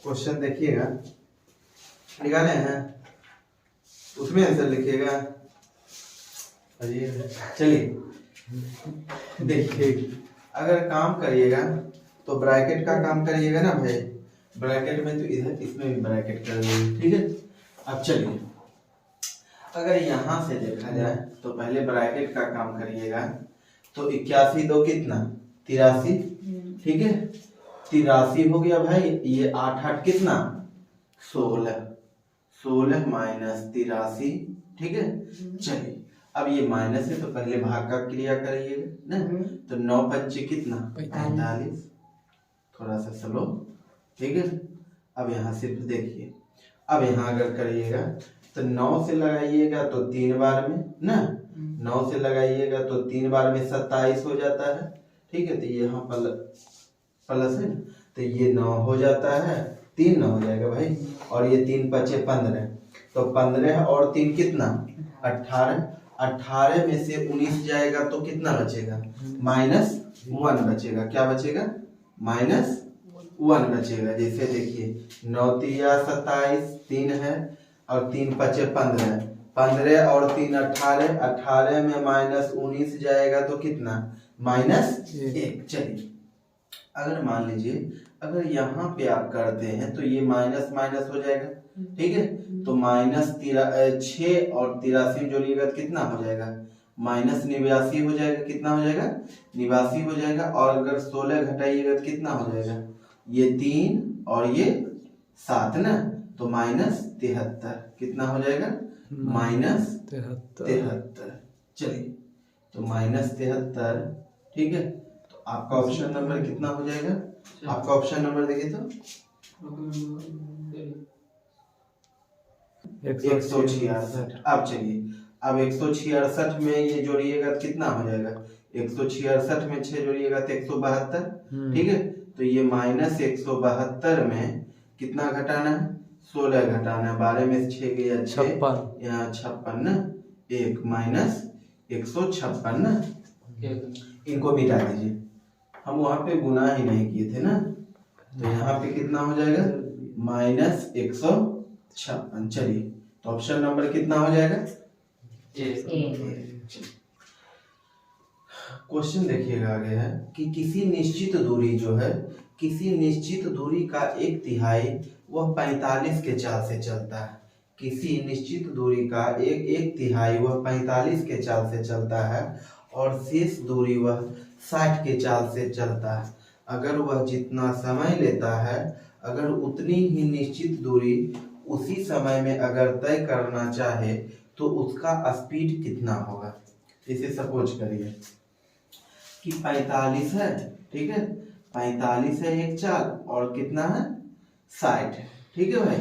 Question देखिएगा, निकाले हैं उसमें आंसर लिखिएगा। चलिए देखिए, अगर काम करिएगा तो ब्रैकेट का काम करिएगा ना भाई, ब्रैकेट में तो इधर इसमें भी ब्रैकेट कर देंगे, ठीक है। अब चलिए, अगर यहाँ से देखा जाए तो पहले ब्रैकेट का काम करिएगा तो 81 दो कितना 83, ठीक है। 83 हो गया भाई, ये 8 8 कितना 16, 16 माइनस 83, ठीक है। चलिए अब ये माइनस है तो पहले भाग का क्रिया करिएगा ना, तो 9 5 कितना 45, थोड़ा सा स्लो, ठीक है। अब यहाँ सिर्फ देखिए, अब यहाँ अगर करिएगा तो 9 से लगाइएगा तो 3 बार में ना, 9 से लगाइएगा तो 3 बार में 27 हो जाता है, ठीक है। तो यहाँ प्लस है ना, तो ये 9 हो जाता है, 3 9 हो जाएगा भाई, और ये 3 5 15, तो 15 और 3 कितना 18, 18 में से 19 जाएगा तो कितना बचेगा -1 बचेगा। क्या बचेगा -1 बचेगा। जैसे देखिए 9 3 27, 3 है और 3 5 15, 15 और 3 18, 18 में -19 जाएगा तो कितना -1। चलिए अगर मान लीजिए अगर यहाँ पे आप करते हैं तो ये माइनस माइनस हो जाएगा, ठीक है। तो -6 और 83 जोड़िएगा तो कितना हो जाएगा -89 हो जाएगा। कितना हो जाएगा 89 हो जाएगा। और अगर 16 घटाइएगा तो कितना हो जाएगा, ये 3 और ये 7 ना, तो -73 कितना हो जाएगा -73। चलिए तो -73, ठीक है। तो आपका ऑप्शन नंबर कितना हो जाएगा, आपका ऑप्शन नंबर देखिए तो 166। अब चलिए, अब 166 में ये जोड़िएगा तो कितना हो जाएगा, 166 में 6 जोड़िएगा तो 172, ठीक है। तो ये -172 में कितना घटाना है 16 घटाना है, 12 में 6 गया 6, यहाँ 56 ना, 1 -156 ना, इनको मिटा दीजिए। हम वहां पे गुना ही नहीं किए थे ना, तो यहाँ पे कितना हो जाएगा -156। चलिए तो ऑप्शन नंबर कितना हो जाएगा क्वेश्चन देखिएगा आगे है कि किसी निश्चित दूरी जो है, किसी निश्चित दूरी का 1/3 वह 45 के चाल से चलता है। किसी निश्चित दूरी का 1/3 वह 45 के चाल से चलता है और शेष दूरी वह 60 के चाल से चलता है। अगर वह जितना समय लेता है, अगर उतनी ही निश्चित दूरी उसी समय में अगर तय करना चाहे तो उसका स्पीड कितना होगा। इसे सपोज करिए कि 45 है, ठीक है, 45 है एक चाल और कितना है 60, ठीक है भाई।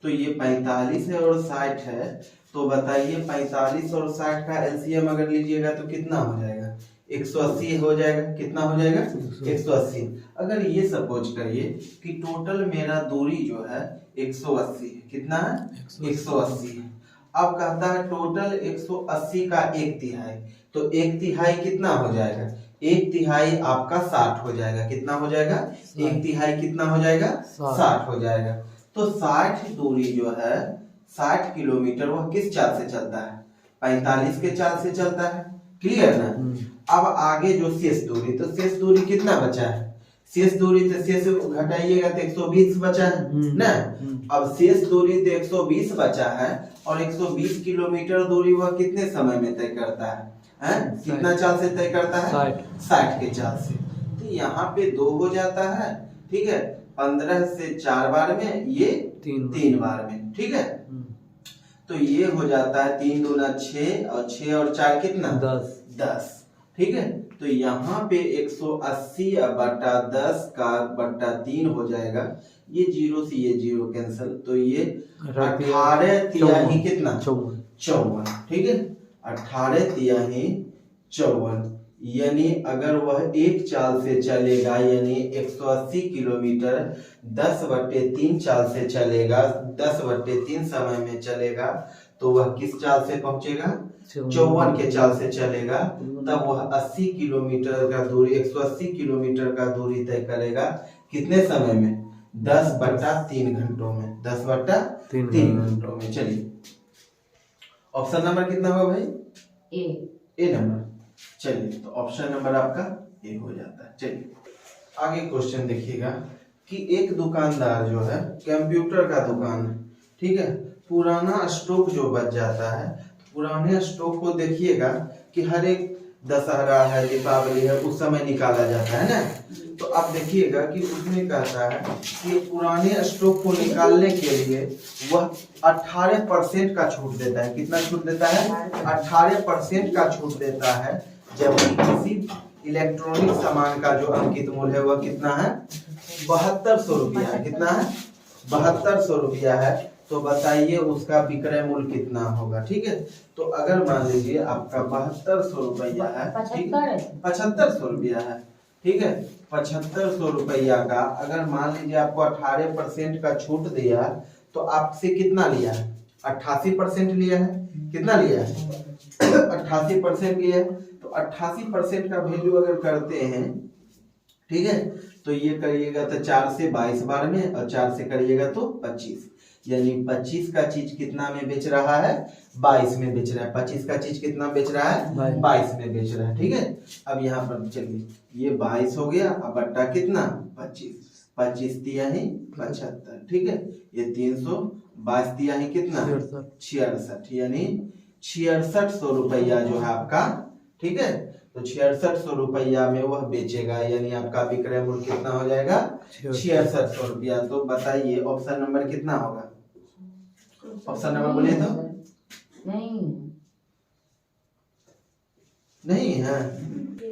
तो ये 45 है और 60 है, तो बताइए 45 और 60 का एलसीएम अगर लीजिएगा तो कितना हो जाएगा 180 हो जाएगा। कितना हो जाएगा 180। अगर ये सपोज करिए कि टोटल मेरा दूरी जो है 180 है, कितना है 180 है। अब कहता है टोटल 180 का 1/3, तो 1/3 कितना हो जाएगा, 1/3 आपका 60 हो जाएगा। कितना हो जाएगा 1/3 कितना हो जाएगा 60 हो जाएगा। तो 60 दूरी जो है 60 किलोमीटर वह किस चाल से चलता है 45 के चाल से चलता है, क्लियर ना। अब आगे जो शेष दूरी, तो शेष दूरी कितना बचा है, शेष दूरी तो शेष घटाइएगा तो 120 बचा है ना। अब शेष दूरी तो 120 बचा है और 120 किलोमीटर दूरी वह कितने समय में तय करता है, कितना चाल से तय करता है 60 के चाल से। तो यहाँ पे 2 हो जाता है, ठीक है, 15 से 4 बार में, ये 3 बार में, ठीक है। तो ये हो जाता है 3 दूना 6 और 6 और 4 कितना 10, ठीक है। तो यहाँ पे 180 बटा 10 का बटा 3 हो जाएगा। ये 0 से ये 0 कैंसिल, तो ये 18 तिहाई कितना 54, ठीक है, 18 तिहाई 54। यानी अगर वह एक चाल से चलेगा, यानी 180 किलोमीटर 10/3 चाल से चलेगा, 10/3 समय में चलेगा, तो वह किस चाल से पहुंचेगा 54 के चाल से चलेगा। तब वह 80 किलोमीटर का दूरी 180 किलोमीटर का दूरी तय करेगा कितने समय में 10/3 घंटों में, 10/3 घंटों में। चलिए ऑप्शन नंबर कितना होगा भाई? ए नंबर। चलिए तो ऑप्शन नंबर आपका ए हो जाता है। चलिए आगे क्वेश्चन देखिएगा कि एक दुकानदार जो है कंप्यूटर का दुकान है, ठीक है, पुराना स्टॉक जो बच जाता है, पुराने स्टॉक को देखिएगा कि हर एक दशहरा है, दीपावली है, उस समय निकाला जाता है ना। तो आप देखिएगा कि उसमें कहता है कि पुराने स्टॉक को निकालने के लिए वह 18% का छूट देता है। कितना छूट देता है? 18% का छूट देता है। जबकि किसी इलेक्ट्रॉनिक सामान का जो अंकित मूल्य है वह कितना है? 7200 रुपया है। कितना है? 7200 रुपया है। तो बताइए उसका विक्रय मूल्य कितना होगा? ठीक है, तो अगर मान लीजिए आपका 7200 रुपया है, 7500 रुपया है, ठीक है, 7500 रुपया का अगर मान लीजिए आपको 18% का छूट दिया तो आपसे कितना लिया है? 88% लिया है। कितना लिया है? 88% लिया है। तो 88% का वैल्यू अगर करते हैं, ठीक है, तो ये करिएगा तो 4 से 22 बार में, और 4 से करिएगा तो 25, यानी 25 का चीज कितना में बेच रहा है? 22 में बेच रहा है। 25 का चीज कितना बेच रहा है? 22 में बेच रहा है। ठीक है, अब यहाँ पर चलिए ये 22 हो गया, अब बट्टा कितना? 25, 25 दिया ही 75, ठीक है, ये 322 दिया ही कितना? 66, यानी 6600 रुपया जो है आपका, ठीक है, तो 6600 रुपया में वह बेचेगा, यानी आपका विक्रय मूल्य कितना हो जाएगा? 6600 रुपया। तो बताइए ऑप्शन नंबर कितना होगा? ऑप्शन नंबर बोलिए तो। नहीं है,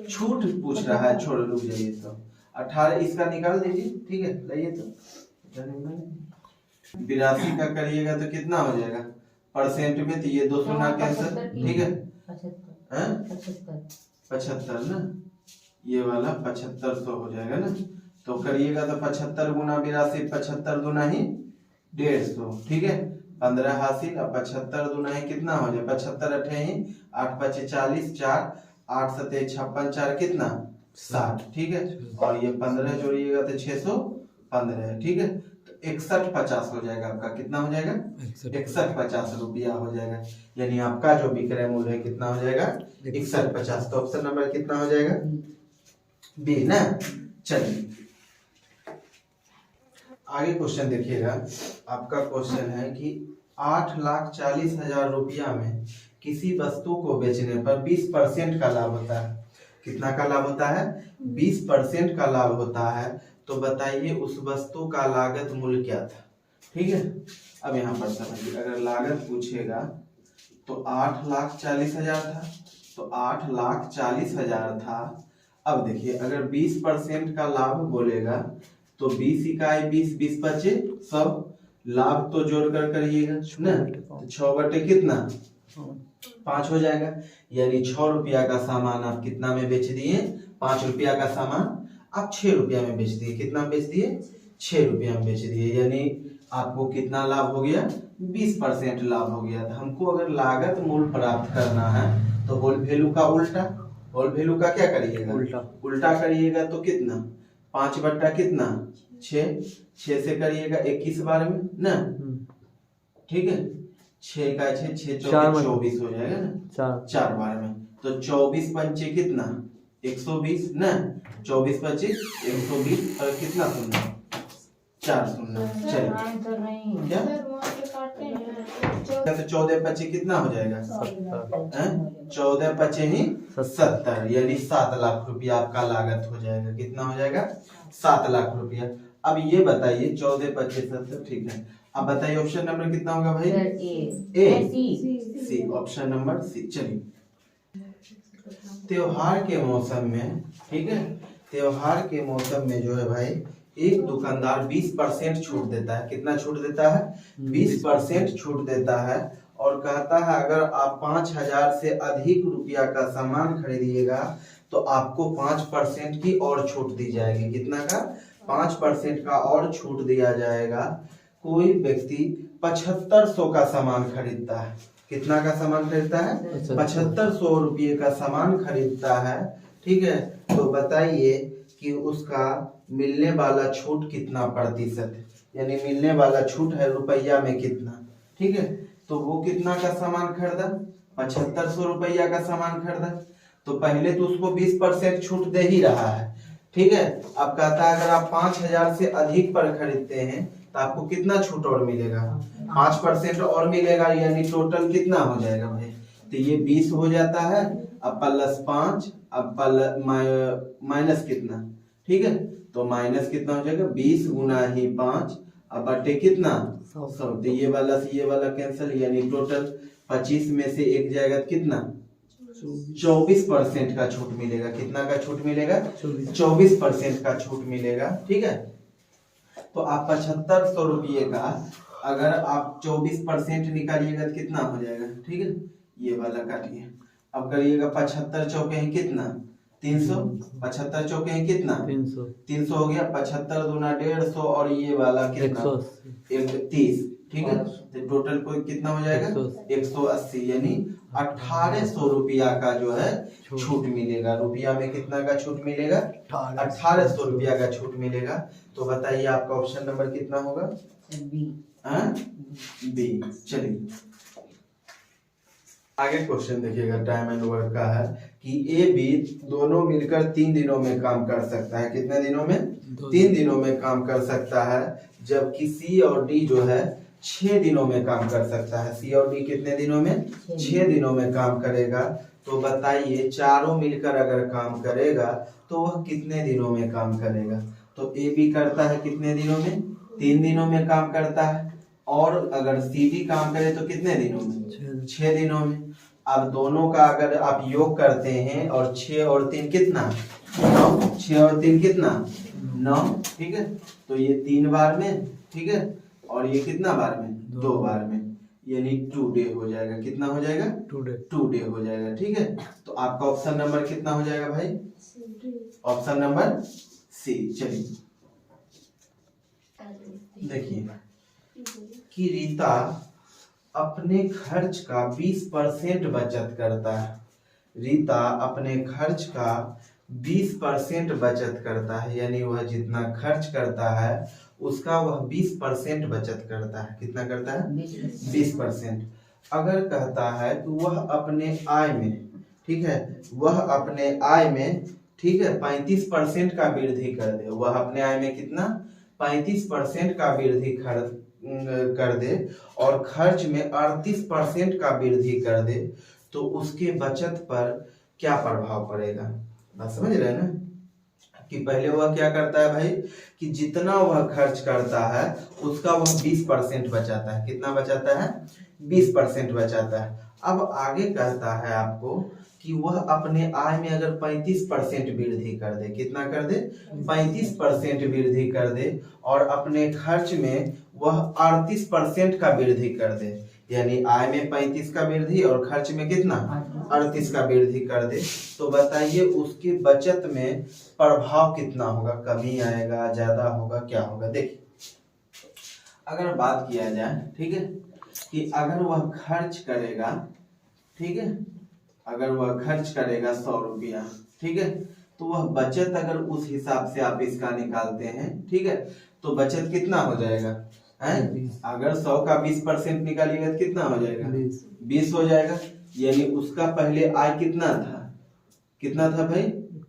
छूट पूछ रहा है, छोड़ रुक जाइए। तो 18 इसका निकाल दीजिए, ठीक है, लाइए तो 82 का करिएगा तो कितना हो जाएगा परसेंट में? तो ये 200 ना कैंसिल, ठीक है, 75 ना, ये वाला 7500 हो जाएगा ना। तो करिएगा तो 75 गुना 82, 75 दूना ही 150, ठीक है, 15 हासिल, अब 75 दूना ही कितना हो जाए? 75 अठे ही 8 5 40, 4 8 7 56, 4 कितना? 60, ठीक है, और ये 15 जोड़िएगा तो 615 है, ठीक है, तो 6150 हो जाएगा आपका। कितना हो जाएगा? 6150 रुपया हो जाएगा, यानी आपका जो विक्रय मूल्य है कितना हो जाएगा? 6150। तो ऑप्शन नंबर कितना हो जाएगा? बी ना। चलिए आगे क्वेश्चन देखिएगा। आपका क्वेश्चन है कि 8,40,000 रुपया में किसी वस्तु को बेचने पर 20% का लाभ होता है। कितना का लाभ होता है? 20% का लाभ होता है। तो बताइए उस वस्तु का लागत मूल्य क्या था? ठीक है, अब यहाँ पर समझिए, अगर लागत पूछेगा तो 8,40,000 था, तो 8,40,000 था। अब देखिए अगर 20% का लाभ बोलेगा तो 20 इकाई 20, 20 बचे सब, लाभ तो जोड़ कर करिएगा ना, तो 6 बटे कितना? 5 हो जाएगा, यानी 6 रुपया का सामान आप कितना में बेच दिए? 5 रुपया का सामान आप 6 रुपया में बेच दिए। कितना बेच दिए? 6 रुपया में बेच दिए, यानी आपको कितना लाभ हो गया? 20% लाभ हो गया। हमको अगर लागत मूल्य प्राप्त करना है तो होल वैल्यू का उल्टा, होल वैल्यू का क्या करिएगा? उल्टा करिएगा तो कितना? 5 बट्टा कितना? 6, 6 से करिएगा 21 बार में ना, ठीक है, 6 का 6, 6 चौके 24 हो जाएगा ना, 4 बार में, तो 24 पंचे कितना? 120 ना, 24 पंचे 120 और कितना शून्य? 4 शून्य। चलिए क्या तो 14 पचे कितना हो जाएगा? 14 पचे ही 70, यानी 7 लाख रुपया आपका लागत हो जाएगा। कितना हो जाएगा? 7 लाख रुपया। अब ये बताइए 14 पचे 70, ठीक है, अब बताइए ऑप्शन नंबर कितना होगा भाई? सी, ऑप्शन नंबर सी। चलिए त्योहार के मौसम में, ठीक है, त्योहार के मौसम में जो है भाई एक दुकानदार 20% छूट देता है। कितना छूट देता है? 20% छूट देता है, और कहता है अगर आप 5,000 से अधिक रुपया का सामान खरीदिएगा तो आपको 5% की और छूट दी जाएगी। कितना का? 5% का और छूट दिया जाएगा। कोई व्यक्ति 7500 का सामान खरीदता है। कितना का सामान खरीदता है? 7500 रुपये का सामान खरीदता है, ठीक है, तो बताइए कि उसका मिलने वाला छूट कितना प्रतिशत है, यानी मिलने वाला छूट है रुपया में कितना। ठीक है, तो वो कितना का सामान खरीदा, 7500 रुपया का सामान खरीदा, तो पहले तो उसको 20% छूट दे ही रहा है। ठीक है, अब कहता है अगर आप 5000 से अधिक पर खरीदते हैं तो आपको कितना छूट और मिलेगा, 5% और मिलेगा, यानी टोटल कितना हो जाएगा भाई, तो ये 20 हो जाता है, अब +5, अब माइनस कितना, ठीक है, तो माइनस कितना हो जाएगा 20 गुना ही 5, अब बटे कितना 100, तो ये वाला से ये वाला कैंसिल, यानी टोटल 25 में से एक जाएगा कितना 24% का छूट मिलेगा। कितना का छूट मिलेगा, 24% का छूट मिलेगा। ठीक है, तो आप 7500 रुपये का अगर आप 24% निकालिएगा तो कितना हो जाएगा। ठीक है, ये वाला काटिए, अब करिएगा 75 चौके हैं कितना 300, 75 चौके हैं कितना 300 हो गया, 75 दूना 150 और ये वाला कितना 130। ठीक है, तो टोटल को कितना हो जाएगा 180, यानी 1800 रुपया का जो है छूट मिलेगा। रुपया में कितना का छूट मिलेगा 1800 रुपया का छूट मिलेगा। तो बताइए आपका ऑप्शन नंबर कितना होगा, बी। चलिए आगे क्वेश्चन देखिएगा, टाइम एंड वर्क का है कि ए बी दोनों मिलकर 3 दिनों में काम कर सकता है। कितने दिनों में, 3 दिनों में काम कर सकता है, जबकि सी और डी जो है 6 दिनों में काम कर सकता है। सी और डी कितने दिनों में, 6 दिनों में काम करेगा। तो बताइए चारों मिलकर अगर काम करेगा तो वह कितने दिनों में काम करेगा। तो ए बी करता है कितने दिनों में, 3 दिनों में काम करता है, और अगर सी डी काम करे तो कितने दिनों में, 6 दिनों में। अब दोनों का अगर आप योग करते हैं और 6 और 3 कितना 9, 6 और 3 कितना 9। ठीक है, तो ये 3 बार में, ठीक है, और ये कितना बार में 2 बार में, यानी 2 डे हो जाएगा। कितना हो जाएगा 2 डे हो जाएगा। ठीक है, तो आपका ऑप्शन नंबर कितना हो जाएगा भाई, ऑप्शन नंबर सी। चलिए देखिए कि रीता अपने खर्च का 20% बचत करता है। रीता अपने खर्च का 20% बचत करता है, यानी वह जितना खर्च करता है उसका वह 20% बचत करता है। कितना करता है 20%। अगर कहता है कि वह अपने आय में, ठीक है, वह अपने आय में, ठीक है, 35% का वृद्धि कर दे, वह अपने आय में कितना 35% का वृद्धि कर दे और खर्च में 38% का वृद्धि कर दे, तो उसके बचत पर क्या प्रभाव पड़ेगा। बात समझ रहे हैं ना, कि पहले वह क्या करता है भाई कि जितना वह खर्च करता है उसका वह 20% बचाता है। कितना बचाता है 20% बचाता है। अब आगे कहता है आपको कि वह अपने आय में अगर 35% वृद्धि कर दे, कितना कर दे 35% वृद्धि कर दे, और अपने खर्च में वह 38% का वृद्धि कर दे, यानी आय में 35 का वृद्धि और खर्च में कितना 38 का वृद्धि कर दे, तो बताइए उसके बचत में प्रभाव कितना होगा, कमी आएगा, ज्यादा होगा, क्या होगा। देखिए अगर बात किया जाए, ठीक है, कि अगर वह खर्च करेगा, ठीक है, अगर वह खर्च करेगा 100 रुपया, ठीक है, तो वह बचत अगर उस हिसाब से आप इसका निकालते हैं, ठीक है, तो बचत कितना हो जाएगा है? अगर 100 का 20% निकालिएगा तो कितना हो जाएगा 20 हो जाएगा, यानी उसका पहले आय कितना था, कितना था भाई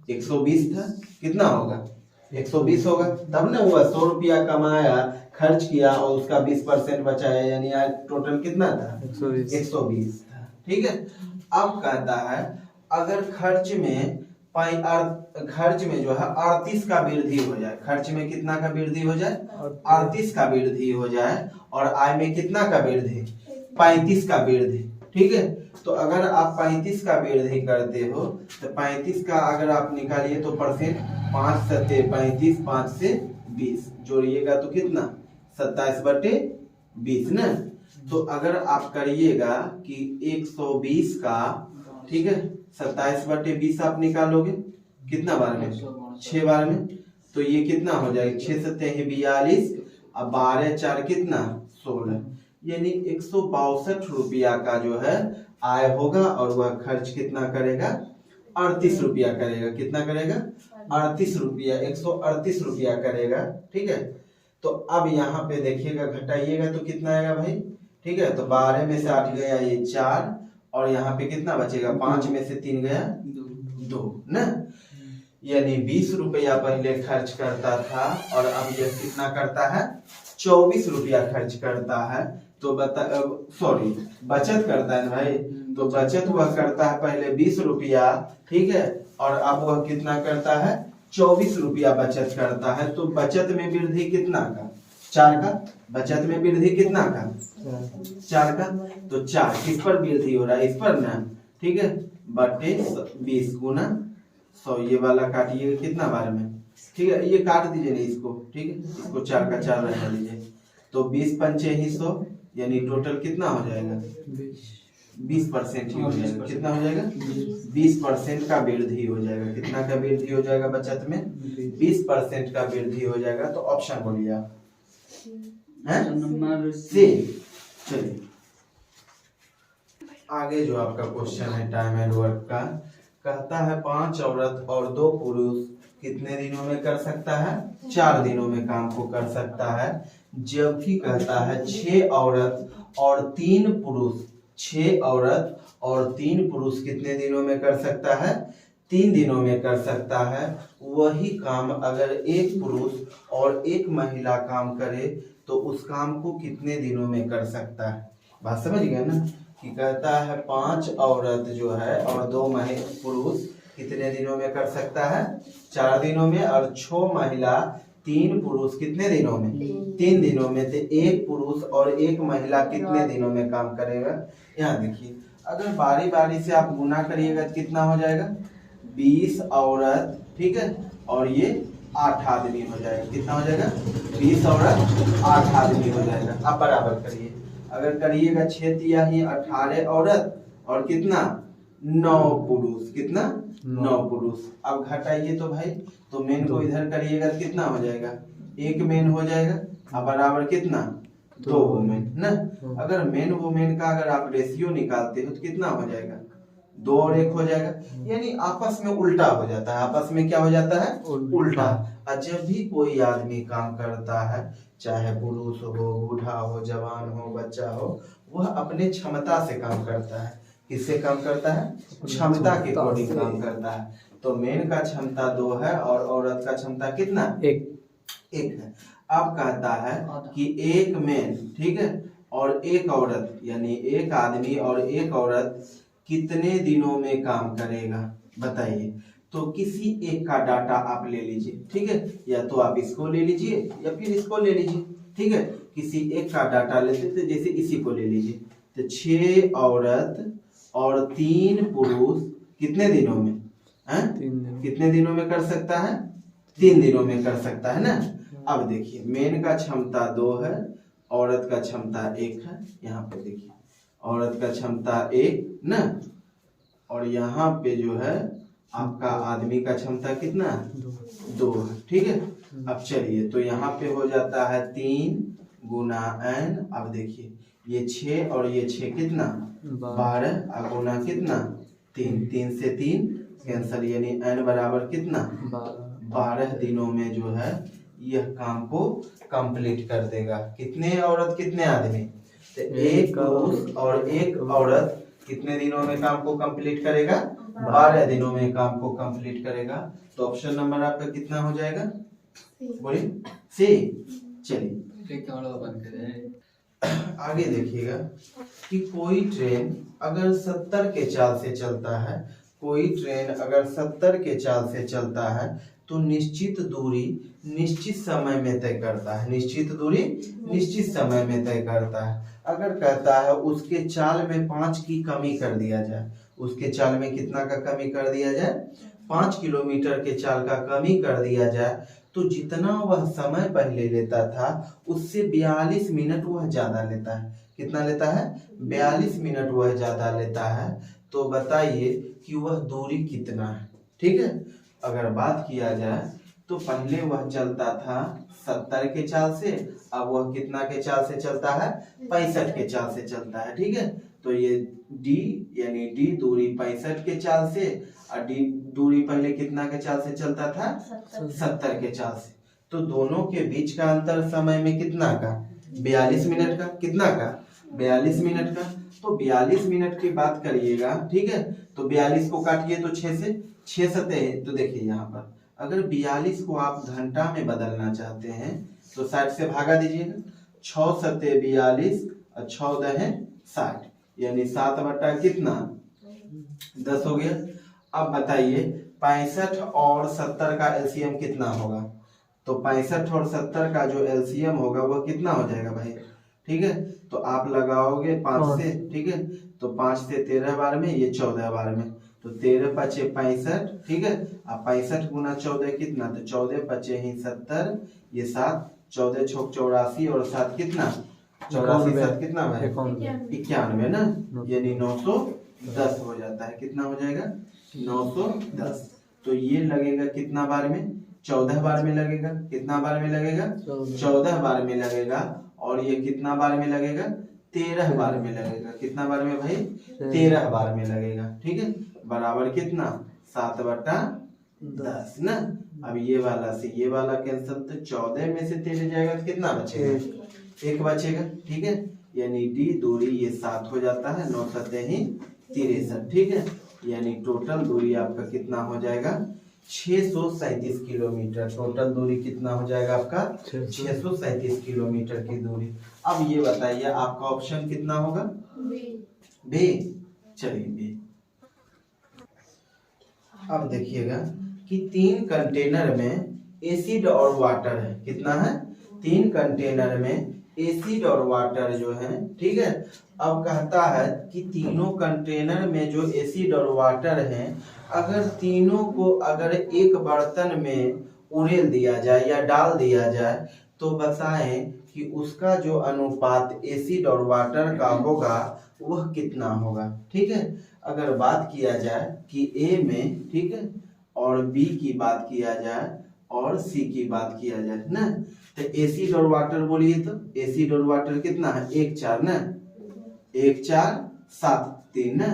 120 था, कितना होगा 120 होगा, तब ना हुआ 100 रुपया कमाया, खर्च किया और उसका 20% बचाया, यानी आज टोटल कितना था 120 था। ठीक है, अब कहता है अगर खर्च में जो है 38 का वृद्धि हो जाए, खर्च में कितना का वृद्धि हो जाए 38 का वृद्धि हो जाए, और आय में कितना का वृद्धि 35 का वृद्धि। ठीक है, तो अगर आप 35 का वृद्धि करते हो तो 35 का अगर आप निकालिए तो परसेंट 5 सत्ते 35, 5 से 20 जोड़िएगा तो कितना 27/20 ना। तो अगर आप करिएगा कि 120 का, ठीक है, 27/20 आप निकालोगे कितना बार में 6 बार में, तो ये कितना हो जाएगा 6 सत्ते 42, अब 12 4 कितना 16, यानी 162 रुपया का जो है आय होगा, और वह खर्च कितना करेगा 38 रुपया करेगा। कितना करेगा 38 रुपया, 138 रुपया करेगा। ठीक है, तो अब यहाँ पे देखिएगा घटाइएगा तो कितना आएगा भाई। ठीक है, तो 12 में से 8 गया ये 4, और यहाँ पे कितना बचेगा, 5 में से 3 गया 2 ना। यानी 20 रुपया पहले खर्च करता था और अब ये कितना करता है, 24 रुपया खर्च करता है। तो बचत करता है ना भाई। तो बचत वह करता है पहले 20 रुपया, ठीक है, और अब वह कितना करता है, 24 रुपया बचत करता है। तो बचत में वृद्धि कितना का, 4 का। बचत में वृद्धि कितना का, 4 का। तो 4 किस पर वृद्धि हो रहा है, इस पर ना। ठीक है, बटे 20 गुना 100, ये वाला काटिएगा कितना बार में। ठीक है, ये काट दीजिए नहीं इसको। ठीक है, इसको 4 का 4 रहने दीजिए। तो 20 पंचे ही 100, यानी टोटल कितना हो जाएगा, 20% ही हो जाएगा। कितना हो जाएगा, 20% का वृद्धि हो जाएगा। कितना का वृद्धि हो जाएगा बचत में, 20% का वृद्धि हो जाएगा। तो ऑप्शन बोलिए आप, नंबर सी। चलिए आगे जो आपका क्वेश्चन है टाइम एंड वर्क का, कहता है 5 औरत और 2 पुरुष कितने दिनों में कर सकता है, 4 दिनों में काम को कर सकता है। जबकि कहता है 6 औरत और 3 पुरुष, 6 औरत और 3 पुरुष कितने दिनों में कर सकता है, 3 दिनों में कर सकता है। वही काम अगर 1 पुरुष और 1 महिला काम करे तो उस काम को कितने दिनों में कर सकता है। बात समझ गए ना, कि कहता है 5 औरत जो है और 2 पुरुष कितने दिनों में कर सकता है, 4 दिनों में, और 6 महिला 3 पुरुष कितने दिनों में, 3 दिनों में। तो 1 पुरुष और 1 महिला कितने दिनों में काम करेगा। यहाँ देखिए, अगर बारी बारी से आप गुना करिएगा तो कितना हो जाएगा, 20 औरत, ठीक है, और ये 8 आदमी हो जाएगा। कितना हो जाएगा, 20 औरत 8 आदमी हो जाएगा। आप बराबर करिए, अगर करिएगा 6 तिया ही 18 औरत और कितना 9 पुरुष, कितना 9 पुरुष। अब घटाइए तो भाई, तो मेन को इधर करिएगा तो कितना हो जाएगा, 1 मेन हो जाएगा, अब बराबर कितना 2 वुमेन ना। अगर मेन वुमेन का अगर आप रेशियो निकालते हो तो कितना हो जाएगा, 2 और 1 हो जाएगा। यानी आपस में उल्टा हो जाता है। आपस में क्या हो जाता है, उल्टा। और जब भी कोई आदमी काम करता है, चाहे पुरुष हो, बूढ़ा हो, जवान हो, बच्चा हो, वह अपने क्षमता से काम करता है। किससे काम करता है, क्षमता के अकॉर्डिंग काम करता है। तो मेन का क्षमता 2 है और औरत का क्षमता कितना, 1 है। अब कहता है कि 1 मेन, ठीक है, और 1 औरत, यानी 1 आदमी और 1 औरत कितने दिनों में काम करेगा, बताइए। तो किसी एक का डाटा आप ले लीजिए, ठीक है, या तो आप इसको ले लीजिए या फिर इसको ले लीजिए। ठीक है, किसी एक का डाटा लेते थे, जैसे इसी को ले लीजिए। तो 6 औरत और 3 पुरुष कितने दिनों में, कितने दिनों में कर सकता है, 3 दिनों में कर सकता है ना। अब देखिए, मेन का क्षमता 2 है, औरत का क्षमता 1 है। यहाँ पे देखिए, औरत का क्षमता 1 ना, और यहाँ पे जो है आपका आदमी का क्षमता कितना, 2 है। ठीक है, अब चलिए, तो यहाँ पे हो जाता है 3 गुना n। अब देखिए, ये 6 और ये 6 कितना, 12, और गुना कितना 3, 3 से 3 कैंसल, यानी n बराबर कितना, 12 दिनों में जो है यह काम को कंप्लीट कर देगा। कितने औरत कितने आदमी, तो 1 पुरुष और 1 औरत कितने दिनों में काम को कंप्लीट करेगा, 12 दिनों में काम को कंप्लीट करेगा। तो ऑप्शन नंबर आपका कितना हो जाएगा, बोलिए, सी। चलिए आगे देखिएगा कि कोई ट्रेन अगर 70 के चाल से चलता है, कोई ट्रेन अगर 70 के चाल से चलता है तो निश्चित दूरी निश्चित समय में तय करता है। निश्चित दूरी निश्चित समय में तय करता है। अगर कहता है उसके चाल में 5 की कमी कर दिया जाए, उसके चाल में कितना का कमी कर दिया जाए, 5 किलोमीटर के चाल का कमी कर दिया जाए, तो जितना वह समय पहले लेता था उससे 42 मिनट वह ज्यादा लेता है। कितना लेता है, 42 मिनट वह ज्यादा लेता है। तो बताइए कि वह दूरी कितना है। ठीक है, अगर बात किया जाए तो पहले वह चलता था 70 के चाल से, अब वह कितना के चाल से चलता है? 65 के चाल से चलता है। ठीक है, तो ये d यानी d दूरी 65 के चाल से और d दूरी पहले कितना के चाल से चलता था? 70 के चाल से। तो दोनों के बीच का अंतर समय में कितना का? 42 मिनट का। कितना का? 42 मिनट का। तो 42 मिनट की बात करिएगा, ठीक है, तो 42 को काटिए तो 6 से, 6 सते, तो देखिए यहाँ पर अगर 42 को आप घंटा में बदलना चाहते हैं तो 60 से भागा दीजिएगा, 6 सते 42 और 6 दहे 60, यानी 7 बटा कितना? 10 हो गया। अब बताइए 65 और 70 का एलसीएम कितना होगा? तो 65 और 70 का जो एलसीएम होगा वह कितना हो जाएगा भाई? ठीक है, तो आप लगाओगे 5 से, ठीक है, तो 5 से 13 बार में, ये 14 बार में, तो 13 पचे 65, ठीक है, अब 65 गुना 14 कितना? तो 14 पचे ही 70, ये 7, 14 छोक 84 और 7 कितना? 84 7 कितना भाई? 91 ना, यानी 910 हो जाता है। कितना हो जाएगा? 910। तो ये लगेगा कितना बार में? 14 बार में लगेगा। कितना बार में लगेगा? 14 बार में लगेगा। और ये कितना बार में लगेगा? 13 बार में लगेगा। कितना बार में भाई? 13 बार में लगेगा। ठीक है, बराबर कितना? 7 बटा 10 ना। अब ये वाला से ये वाला कैंसिल, तो 14 में से 13 जाएगा तो कितना बचेगा? 1 बचेगा। ठीक है, यानी डी दूरी ये 7 हो जाता है, 9 सते ही 63। ठीक है, यानी टोटल दूरी आपका कितना हो जाएगा? 637 किलोमीटर। टोटल दूरी कितना हो जाएगा आपका? 637 किलोमीटर की दूरी। अब ये बताइए आपका ऑप्शन कितना होगा? बी। चलिए बी। अब देखिएगा कि 3 कंटेनर में एसिड और वाटर है। कितना है? 3 कंटेनर में एसिड और वाटर जो है, ठीक है। अब कहता है कि तीनों कंटेनर में जो एसिड और वाटर हैं, अगर तीनों को अगर एक बर्तन में उड़ेल दिया जाए या डाल दिया जाए तो बताएं कि उसका जो अनुपात एसिड और वाटर का होगा वह कितना होगा। ठीक है, अगर बात किया जाए कि ए में, ठीक है, और बी की बात किया जाए और सी की बात किया जाए ना, तो एसिड और वाटर बोलिए तो एसिड और वाटर कितना है? 1 4 ना, 1 4 7 3 ना,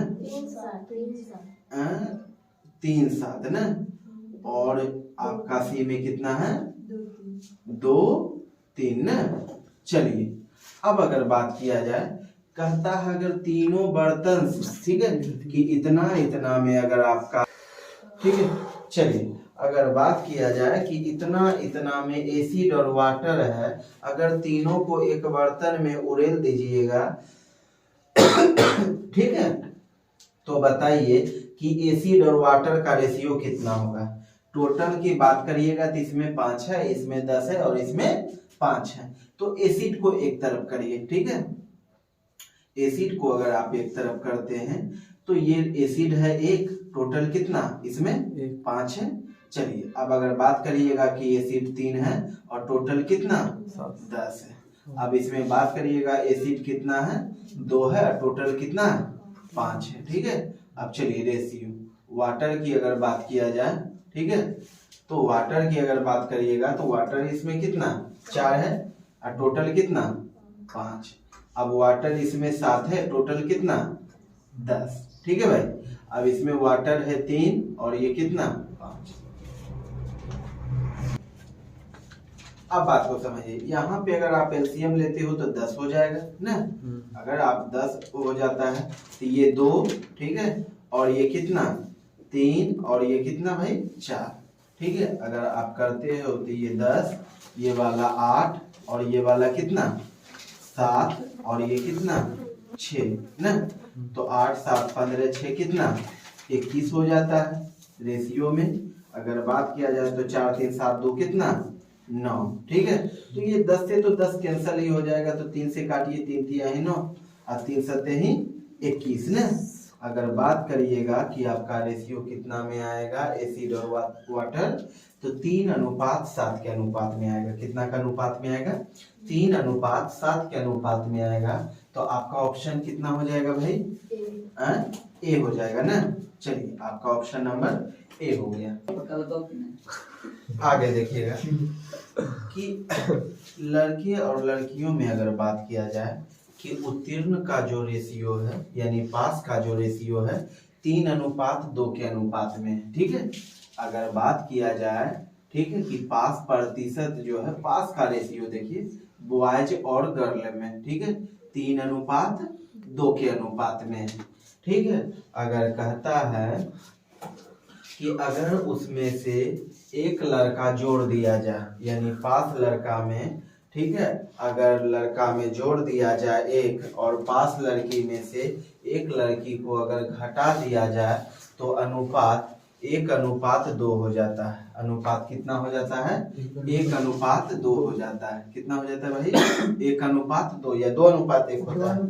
3 7 ना, और आपका सी में कितना है? 2 3 ना। चलिए अब अगर बात किया जाए, कहता है अगर तीनों बर्तन, ठीक है, कि इतना इतना में अगर आपका, ठीक है, चलिए अगर बात किया जाए कि इतना इतना में एसिड और वाटर है, अगर तीनों को एक बर्तन में उड़ेल दीजिएगा, ठीक है, तो बताइए कि एसिड और वाटर का रेशियो कितना होगा। टोटल की बात करिएगा तो इसमें 5 है, इसमें 10 है और इसमें 5 है। तो एसिड को एक तरफ करिए, ठीक है, एसिड को अगर आप एक तरफ करते हैं तो ये एसिड है 1, टोटल कितना? इसमें 5 है। चलिए अब अगर बात करिएगा कि एसिड 3 है और टोटल कितना? 10 है। अब इसमें बात करिएगा एसिड कितना है? 2 है और टोटल कितना है? 5 है। ठीक है, अब चलिए रेशियो वाटर की अगर बात किया जाए, ठीक है, तो वाटर की अगर बात करिएगा तो वाटर इसमें कितना? 4 है और टोटल कितना? 5। अब वाटर इसमें 7 है, टोटल कितना? 10। ठीक है भाई, अब इसमें वाटर है 3 और ये कितना? 5। अब बात को समझिए, यहाँ पे अगर आप एलसीएम लेते हो तो 10 हो जाएगा ना। अगर आप 10 हो जाता है तो ये 2, ठीक है, और ये कितना? 3 और ये कितना भाई? 4। ठीक है, अगर आप करते हो तो ये 10, ये वाला 8 और ये वाला कितना? 7 और ये कितना? 6 ना। तो 8 7 15 6 कितना? 21 हो जाता है रेशियो में। अगर बात किया जाए तो 4 3 7 2 कितना? 9। ठीक है, तो ये 10 से तो 10 कैंसिल ही हो जाएगा, तो 3 से काटिए, 3 3 ही 9 और 3 7 ही 21 ना। अगर बात करिएगा कि आपका रेशियो कितना में आएगा एसिड और वाटर, तो 3:7 के अनुपात में आएगा। कितना का अनुपात में आएगा? 3:7 के अनुपात में आएगा। तो आपका ऑप्शन कितना हो जाएगा भाई? ए हो जाएगा ना। चलिए आपका ऑप्शन नंबर ए हो गया। आगे देखिएगा कि लड़के और लड़कियों में अगर बात किया जाए कि उत्तीर्ण का जो रेशियो है यानी पास का जो रेशियो है 3:2 के अनुपात में है। ठीक है, अगर बात किया जाए ठीक है कि पास प्रतिशत जो है पास का रेशियो देखिए बॉयज और गर्ल में ठीक है 3:2 के अनुपात में है। ठीक है, अगर कहता है कि अगर उसमें से एक लड़का जोड़ दिया जाए यानी पास लड़का में ठीक है अगर लड़का में जोड़ दिया जाए एक और पास लड़की में से एक लड़की को अगर घटा दिया जाए तो अनुपात 1:2 हो जाता है। अनुपात कितना हो जाता है? 1:2 हो जाता है। कितना हो जाता है भाई? 1:2 या 2:1 होता है?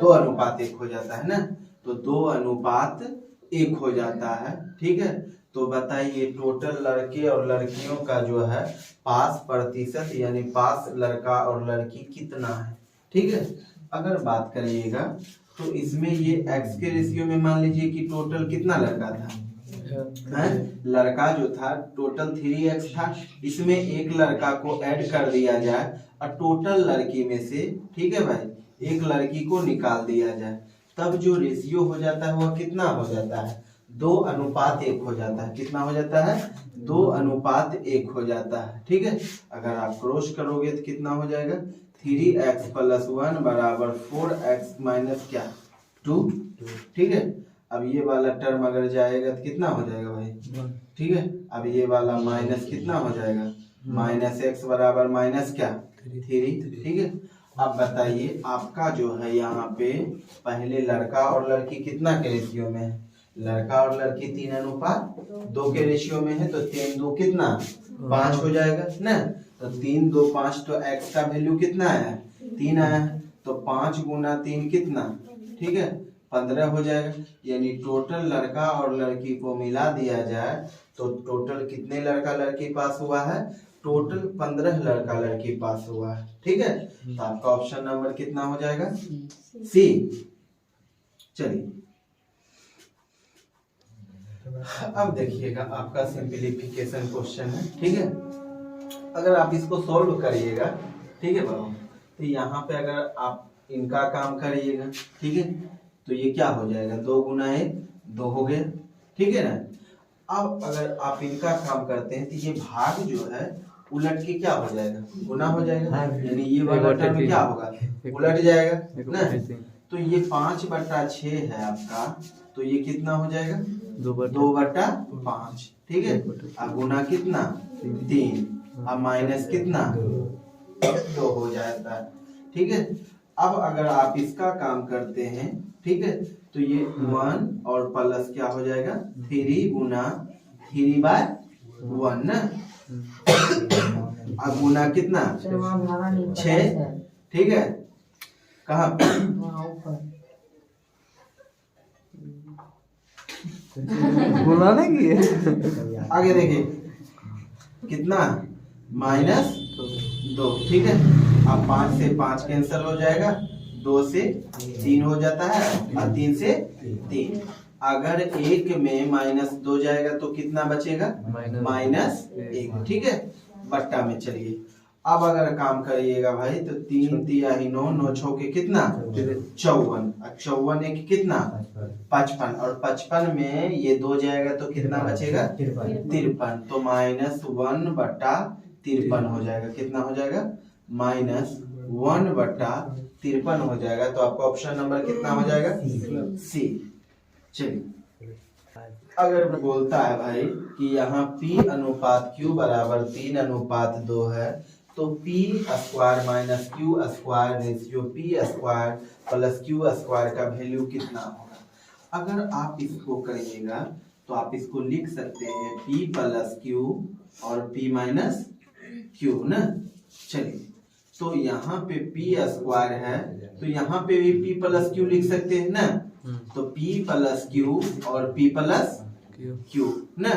2:1 हो जाता है ना, तो 2:1 हो जाता है। ठीक है, तो बताइए टोटल लड़के और लड़कियों का जो है पास प्रतिशत यानी पास लड़का और लड़की कितना है। ठीक है, अगर बात करिएगा तो इसमें ये x के रेशियो में मान लीजिए कि टोटल कितना लड़का था लड़का जो था टोटल 3x था, इसमें एक लड़का को ऐड कर दिया जाए और टोटल लड़की में से ठीक है भाई एक लड़की को निकाल दिया जाए तब जो रेशियो हो जाता है वह कितना हो जाता है? 2:1 हो जाता है। कितना हो जाता है? 2:1 हो जाता है। ठीक है, अगर आप क्रॉस करोगे तो कितना हो जाएगा? 3x + 1 = 4x - क्या 2। ठीक है, अब ये वाला टर्म अगर जाएगा तो कितना हो जाएगा भाई? ठीक है, अब ये वाला माइनस कितना हो जाएगा? -x = क्या 3। ठीक है, अब बताइए आपका जो है यहाँ पे पहले लड़का और लड़की कितना के रेशियो में है? लड़का और लड़की 3:2 के रेशियो में है, तो 3 2 कितना 5 हो जाएगा ना, तो 3 2 5 तो x का वैल्यू कितना है? 3 आया है, तो 5 × 3 कितना ठीक है 15 हो जाएगा। यानी टोटल लड़का और लड़की को मिला दिया जाए तो टोटल कितने लड़का लड़की पास हुआ है? टोटल 15 लड़का लड़की पास हुआ है। ठीक है, तो आपका ऑप्शन नंबर कितना हो जाएगा? सी। चलिए अब देखिएगा आपका सिंपलीफिकेशन क्वेश्चन है। ठीक है, अगर आप इसको सॉल्व करिएगा ठीक है बाबू, तो यहाँ पे अगर आप इनका काम करिएगा ठीक है तो ये क्या हो जाएगा? 2 × 1 2 हो गया। ठीक है ना, अब अगर आप इनका काम करते हैं तो ये भाग जो है उलट के क्या हो जाएगा? गुना हो जाएगा, यानी ये वाला टर्म क्या होगा? उलट जाएगा ना, तो ये 5/6 है आपका, तो ये कितना हो जाएगा? 2/5। ठीक है, अब गुना कितना 3, अब माइनस कितना 2 हो जाता है। ठीक है, अब अगर आप इसका काम करते हैं ठीक है तो ये 1 और प्लस क्या हो जाएगा 3 × 3/1 ना, अब गुना कितना 6। ठीक है, कहाँ गुना नहीं किए। आगे देखिए कितना -2। ठीक है, अब 5 से 5 कैंसिल हो जाएगा, 2 से 3 हो जाता है और 3 से 3। अगर 1 में -2 जाएगा तो कितना बचेगा? -1। ठीक है, बट्टा में चलिए अब अगर काम करिएगा भाई तो 3 × 9 9 6 के कितना 54, 54 1 कितना 55, और 55 में ये 2 जाएगा तो कितना बचेगा 53, तो -1/53 हो जाएगा। कितना हो जाएगा? -1/53 हो जाएगा। तो आपका ऑप्शन नंबर कितना हो जाएगा? सी। चलिए अगर बोलता है भाई कि यहाँ P/Q = 3:2 है तो P² - Q² ratio P² + Q² का वैल्यू कितना होगा? अगर आप इसको करिएगा तो आप इसको लिख सकते हैं P + Q और P - Q ना। चलिए तो यहाँ पे P² है तो यहाँ पे भी P + Q लिख सकते हैं ना, तो P + Q और P + Q ना,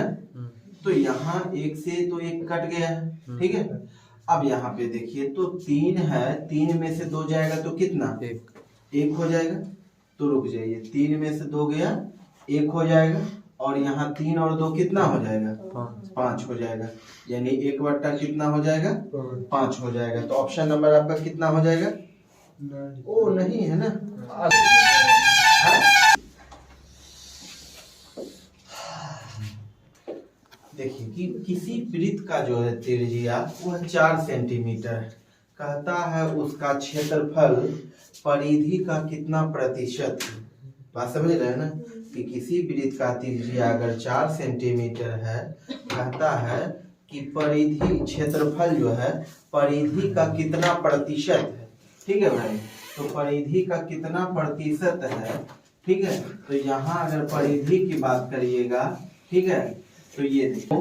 तो यहाँ 1 से तो 1 कट गया है। ठीक है, अब यहाँ पे देखिए तो 3 है, 3 में से 2 जाएगा तो कितना 1 हो जाएगा, तो रुक जाइए 3 में से 2 गया 1 हो जाएगा और यहाँ 3 और 2 कितना हो जाएगा? 5 हो जाएगा। यानी 1/, कितना हो जाएगा? 5 हो जाएगा। तो ऑप्शन नंबर आपका कितना हो जाएगा? ओ नहीं है ना। देखिए कि किसी वृत्त का जो है त्रिज्या वह 4 सेंटीमीटर है। कहता है उसका क्षेत्रफल परिधि का कितना प्रतिशत है। बात समझ रहे हैं ना कि किसी वृत्त का त्रिज्या अगर 4 सेंटीमीटर है, कहता है कि परिधि क्षेत्रफल जो है परिधि का कितना प्रतिशत है। ठीक है भाई, तो परिधि का कितना प्रतिशत है। ठीक है, तो यहाँ अगर परिधि की बात करिएगा, ठीक है, तो ये देखो,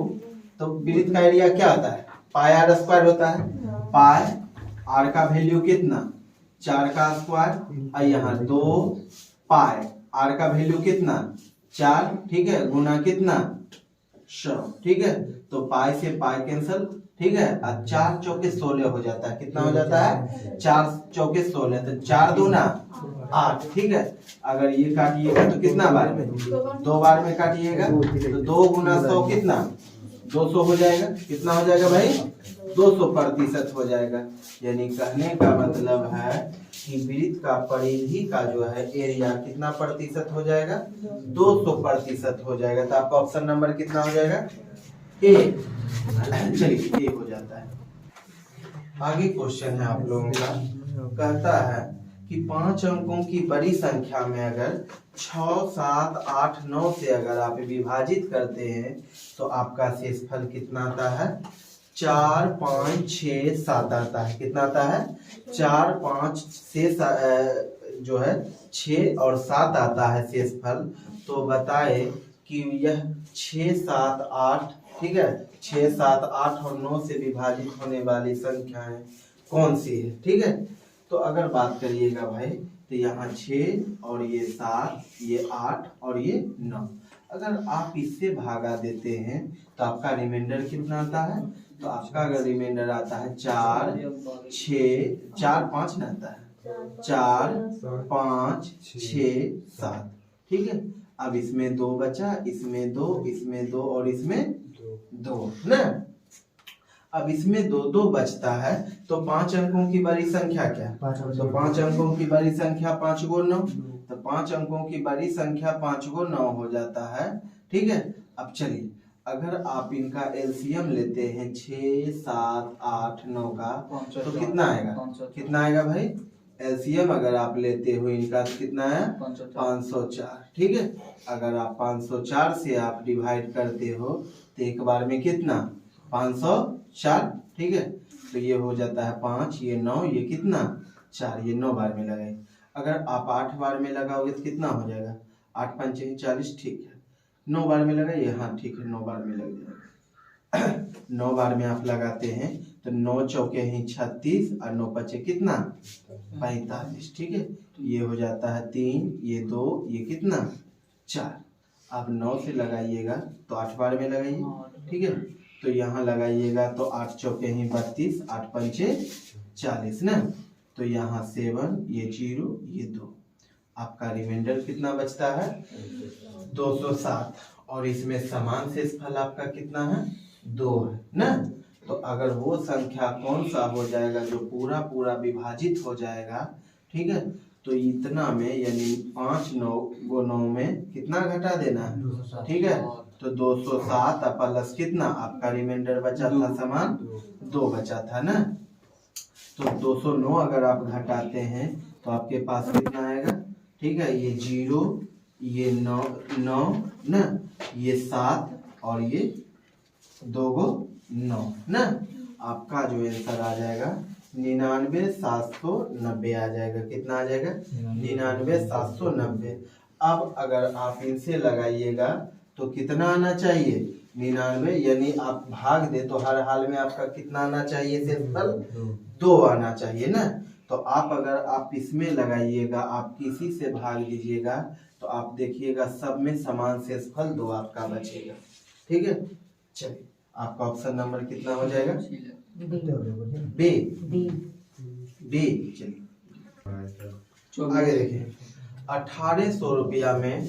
तो वृत्त का एरिया क्या होता है? पाई आर स्क्वायर होता है। पाई आर का वैल्यू कितना? 4 का स्क्वायर, और यहाँ 2 पाई आर का वैल्यू कितना? 4, ठीक है, गुना कितना? 100। ठीक है, तो पाई से पाई कैंसल, ठीक है, और 4 चौके 16 हो जाता है। कितना हो जाता है? 4 चौके 16, तो 4 दूना 8। ठीक है, अगर ये काटिएगा तो कितना बार में? 2 बार में काटिएगा, तो 2 गुना 100 कितना? 200 हो जाएगा। कितना हो जाएगा भाई? 200% हो जाएगा। यानी कहने का मतलब है कि वृत्त का परिधि का जो है एरिया कितना प्रतिशत हो जाएगा? 200% हो जाएगा। तो आपका ऑप्शन नंबर कितना हो जाएगा? ए। चलिए, ए हो जाता है। आगे क्वेश्चन है आप लोगों का, कहता है कि 5 अंकों की बड़ी संख्या में अगर 6, 7, 8, 9 से अगर आप विभाजित करते हैं तो आपका शेषफल कितना आता है? 4, 5, 6, 7 आता है। कितना आता है? 4, 5 से जो है 6 और 7 आता है शेषफल। तो बताए कि यह 6, 7, 8, ठीक है, 6, 7, 8 और 9 से विभाजित होने वाली संख्याएं कौन सी है। ठीक है, तो अगर बात करिएगा भाई, तो यहाँ 6 और ये 7, ये 8 और ये 9, अगर आप इससे भागा देते हैं तो आपका रिमाइंडर कितना आता है? तो आपका अगर रिमाइंडर आता है 4, 6, 4, 5 ना आता है, 4, 5, 6, 7। ठीक है, अब इसमें 2 बचा, इसमें 2, इसमें 2 और इसमें 2 ना। अब इसमें 2 बचता है, तो 5 अंकों की बड़ी संख्या क्या? तो 5 अंकों की बड़ी संख्या 5 × 9, तो 5 अंकों की बड़ी संख्या 5 × 9 हो जाता है। ठीक है, अब चलिए, अगर आप इनका एलसीएम लेते हैं 6, 7, 8, 9 का, तो कितना आएगा? कितना आएगा भाई? एलसीएम अगर आप लेते हो इनका तो कितना है? 504। ठीक है, अगर आप 504 से आप डिवाइड करते हो तो एक बार में कितना? 504। ठीक है, तो ये हो जाता है 5, ये 9, ये कितना? 4, ये 9 बार में लगाए। अगर आप 8 बार में लगाओगे तो कितना हो जाएगा? 8 × 5 = 40। ठीक है, 9 बार में लगाइए। हाँ ठीक है, 9 बार में लग जाएगा। 9 बार में आप लगाते हैं तो 9 चौके हैं 36 और 9 पचे कितना? 45। ठीक है, तो ये हो जाता है 3, ये 2, ये कितना? 4। आप 9 से लगाइएगा तो 8 बार में लगाइए। ठीक है, तो यहाँ लगाइएगा तो 8 चौके हैं 32, 8 पंचे 40 ना। तो यहाँ 7, ये 0, ये 2, आपका रिमाइंडर कितना बचता है? 207। और इसमें समान शेषफल आपका कितना है? 2 है ना। तो अगर वो संख्या कौन सा हो जाएगा जो पूरा पूरा विभाजित हो जाएगा, ठीक है, तो इतना में यानी 5 9 में कितना घटा देना है? ठीक है, तो 207 प्लस कितना आपका रिमाइंडर बचा था? समान 2 बचा था ना। तो 209 अगर आप घटाते हैं तो आपके पास कितना आएगा? ठीक है, ये 0, ये 9 ना, ये 7 और ये 2 को 9 ना। आपका जो आंसर आ जाएगा 99,790 आ जाएगा। कितना आ जाएगा? 99,790। अब अगर आप इनसे लगाइएगा तो कितना आना चाहिए? 99, यानी आप भाग दे तो हर हाल में आपका कितना आना चाहिए? शेषफल 2 आना चाहिए ना। तो आप अगर आप इसमें लगाइएगा, आप किसी से भाग दीजिएगा तो आप देखिएगा सब में समान शेषफल 2 आपका बचेगा। ठीक है, चलिए आपका ऑप्शन नंबर कितना हो जाएगा? बी। बी। चलिए आगे देखिए, 1800 रुपया में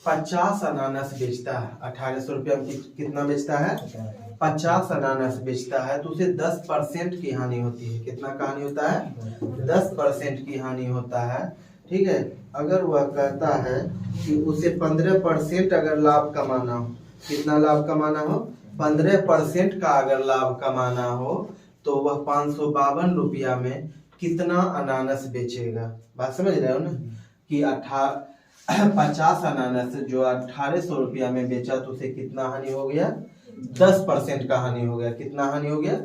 50 अनानास बेचता है, 1800 रुपया में कितना बेचता है? 50 अनानास बेचता है, तो उसे 10% की हानि होती है। कितना का हानि होता है? 10% की हानि होता है। ठीक है, अगर वह कहता है कि उसे 15% अगर लाभ कमाना हो, कितना लाभ कमाना हो? 15% का अगर लाभ कमाना हो तो वह 552 रुपया में कितना अनानास बेचेगा? बात समझ रहे हो ना कि 50 अनानास जो 1800 रुपया में बेचा तो उसे कितना हानि हो गया? 10% का हानि हो गया। कितना हानि हो गया?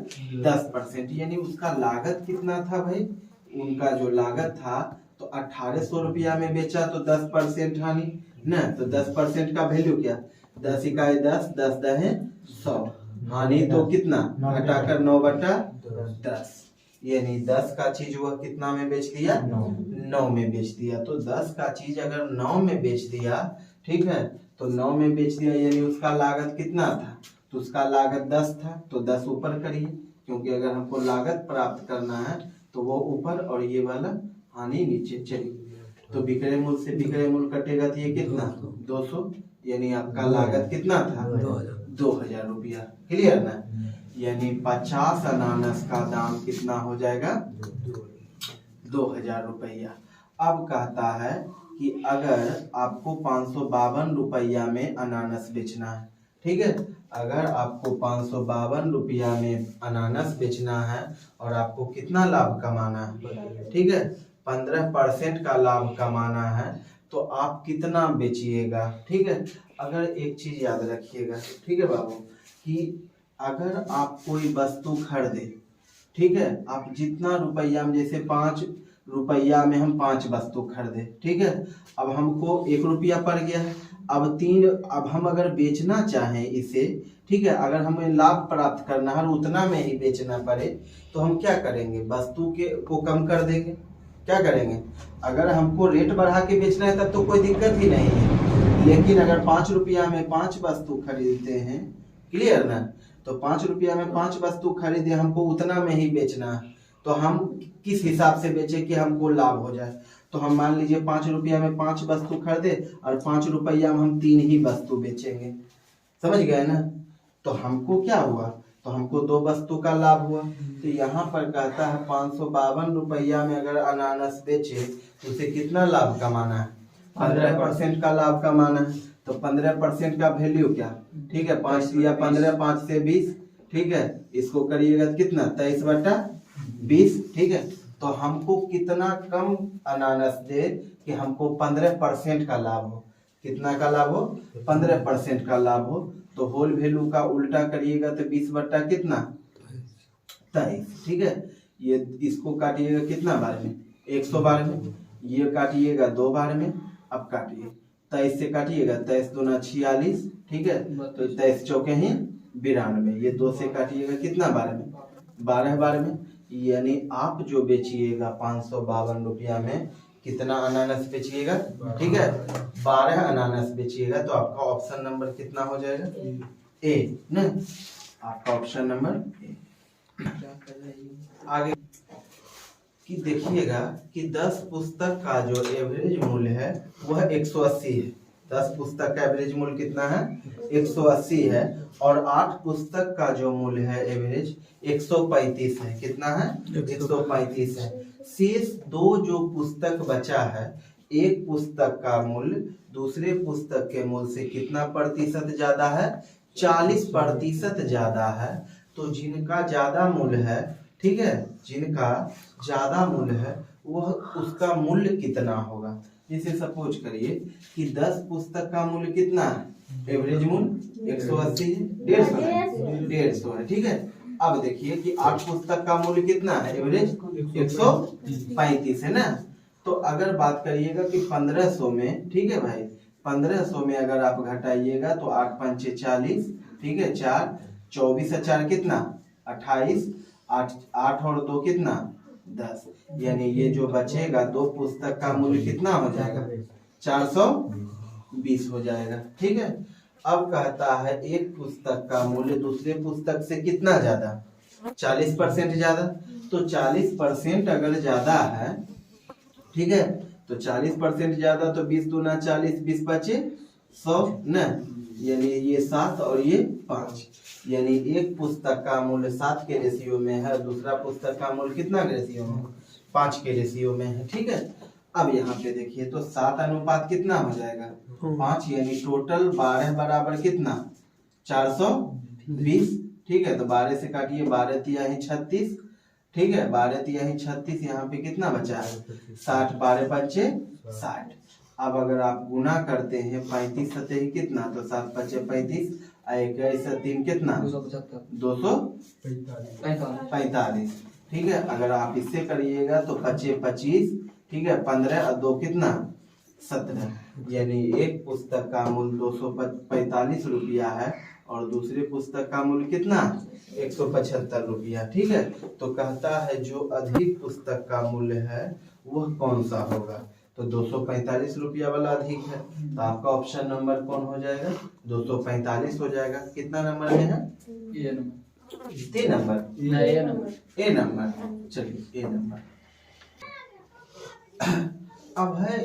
10%। यानी उसका लागत कितना था भाई? उनका जो लागत था तो 1800 रुपया में बेचा तो 10% हानि ना, तो 10% का वैल्यू क्या? 10 इकाई 10, 10 दहे 100, हानि तो कितना? घटाकर 9/10, यानी 10 का चीज वह कितना में बेच दिया? 9 में बेच दिया। तो 10 का चीज अगर 9 में बेच दिया, ठीक है, तो 9 में बेच दिया यानी उसका लागत कितना था? तो उसका लागत 10 था, तो 10 ऊपर करिए, क्योंकि अगर हमको लागत प्राप्त करना है तो वो ऊपर और ये वाला हानि नीचे। चलिए, तो विक्रय मूल्य से विक्रय मूल्य कटेगा तो ये कितना? 200, यानी आपका लागत कितना था? 2000 रुपया। क्लियर ना? यानी 50 अनानास का दाम कितना हो जाएगा? 2000 रुपया। अब कहता है कि अगर आपको 552 रुपया में अनानास बेचना है, ठीक है, अगर आपको 552 रुपया में अनानास बेचना है और आपको कितना लाभ कमाना है? ठीक है, 15% का लाभ कमाना है, तो आप कितना बेचिएगा? ठीक है, अगर एक चीज याद रखिएगा, ठीक है बाबू, कि अगर आप कोई वस्तु खरीदे, ठीक है, आप जितना रुपया में, जैसे 5 रुपया में हम 5 वस्तु खरीदे, ठीक है, अब हमको 1 रुपया पड़ गया है, अब हम अगर बेचना चाहें इसे, ठीक है, अगर हमें लाभ प्राप्त करना है और उतना में ही बेचना पड़े तो हम क्या करेंगे? वस्तु को कम कर देंगे। क्या करेंगे? अगर हमको रेट बढ़ा के बेचना है तब तो कोई दिक्कत ही नहीं है, लेकिन अगर 5 रुपया में 5 वस्तु खरीदते हैं, क्लियर ना, तो 5 रुपया में 5 वस्तु खरीदे, हमको उतना में ही बेचना है, तो हम किस हिसाब से बेचे कि हमको लाभ हो जाए? तो हम मान लीजिए 5 रुपया में 5 वस्तु खरीदे और 5 रुपया में हम 3 ही वस्तु बेचेंगे। समझ गए ना? तो हमको क्या हुआ? तो हमको 2 वस्तु का लाभ हुआ। तो यहाँ पर कहता है 552 रुपया में अगर अनानास बेचे तो उसे कितना लाभ कमाना है? 15% का लाभ कमाना है। तो 15% का वैल्यू क्या? ठीक है, 5 या 15, 5 से 20, ठीक है, इसको करिएगा कितना? 23/20, ठीक है। तो हमको कितना कम अनानास दे कि हमको 15% का लाभ हो? कितना का लाभ हो? 15% का लाभ हो। तो होल वैल्यू का उल्टा करिएगा तो 20 बट्टा कितना? 23, ठीक है। ये इसको काटिएगा कितना बार में? 100 बार में। ये काटिएगा 2 बार में। अब काटिए, 23 से काटिएगा, 23 दूना 46, ठीक है, तो 23 चौके ही 92। ये 2 से काटिएगा कितना बार में? 12 बार में। यानी आप जो बेचिएगा 552 रुपया में कितना अनानास बेचिएगा? ठीक है, 12 अनानास बेचिएगा। तो आपका ऑप्शन नंबर कितना हो जाएगा? ए ना, आपका ऑप्शन नंबर ए। आगे कि देखिएगा कि 10 पुस्तक का जो एवरेज मूल्य है वह 180 है। 10 पुस्तक का एवरेज मूल्य कितना है? 180 है। और 8 पुस्तक का जो मूल्य है एवरेज 135 है। कितना है? 135 है। शेष 2 जो पुस्तक बचा है, एक पुस्तक का मूल्य दूसरे पुस्तक के मूल्य से कितना प्रतिशत ज्यादा है? 40% ज्यादा है। तो जिनका ज्यादा मूल्य है, ठीक है, जिनका ज्यादा मूल्य है वह उसका मूल्य कितना होगा? जैसे सपोज करिए कि 10 पुस्तक का मूल्य कितना है? एवरेज मूल्य 180 है, 150 है, ठीक है। अब देखिए कि 8 पुस्तक का मूल्य कितना है? एवरेज 135 है ना। तो अगर बात करिएगा कि 1500 में, ठीक है भाई, 1500 में अगर आप घटाइएगा तो 8 पंचे 40, ठीक है, 4 24 से 4 कितना? 28, 8 और 2 कितना? 10। यानी ये जो बचेगा 2 पुस्तक का मूल्य कितना हो जाएगा? 420 हो जाएगा, ठीक है। अब कहता है एक पुस्तक का मूल्य दूसरे पुस्तक से कितना ज्यादा? 40% ज्यादा। तो 40% अगर ज्यादा है, ठीक है, तो 40% ज्यादा, तो 20 दूना 40, 20 बचे 100 न, यानी ये 7 और ये 5, यानी एक पुस्तक का मूल्य 7 के रेशियो में है, दूसरा पुस्तक का मूल्य कितना के रेशियो में, 5 के रेशियो में है। ठीक है, अब यहाँ पे देखिए तो 7 अनुपात कितना हो जाएगा 5, यानी टोटल 12 बराबर कितना 420। ठीक है, तो 12 से काटिए, 12 तिहाई 36। ठीक है, 12 तिहाई 36, यहाँ पे कितना बचा है 60, 12 पंचे 60। अब अगर आप गुना करते हैं 35 सतही कितना, तो 7 पंचे 35, 21 से 3 कितना 245। ठीक है, अगर आप इससे करिएगा तो 25 25, ठीक है, 15 और 2 कितना 17, यानी एक पुस्तक का मूल्य 245 रुपया है और दूसरे पुस्तक का मूल्य कितना 175 रुपया। ठीक है, तो कहता है जो अधिक पुस्तक का मूल्य है वह कौन सा होगा, तो 245 रुपया वाला अधिक है, तो आपका ऑप्शन नंबर कौन हो जाएगा 245 हो जाएगा। कितना नंबर में है, ए नंबर, ए नंबर, चलिए ए नंबर। अब है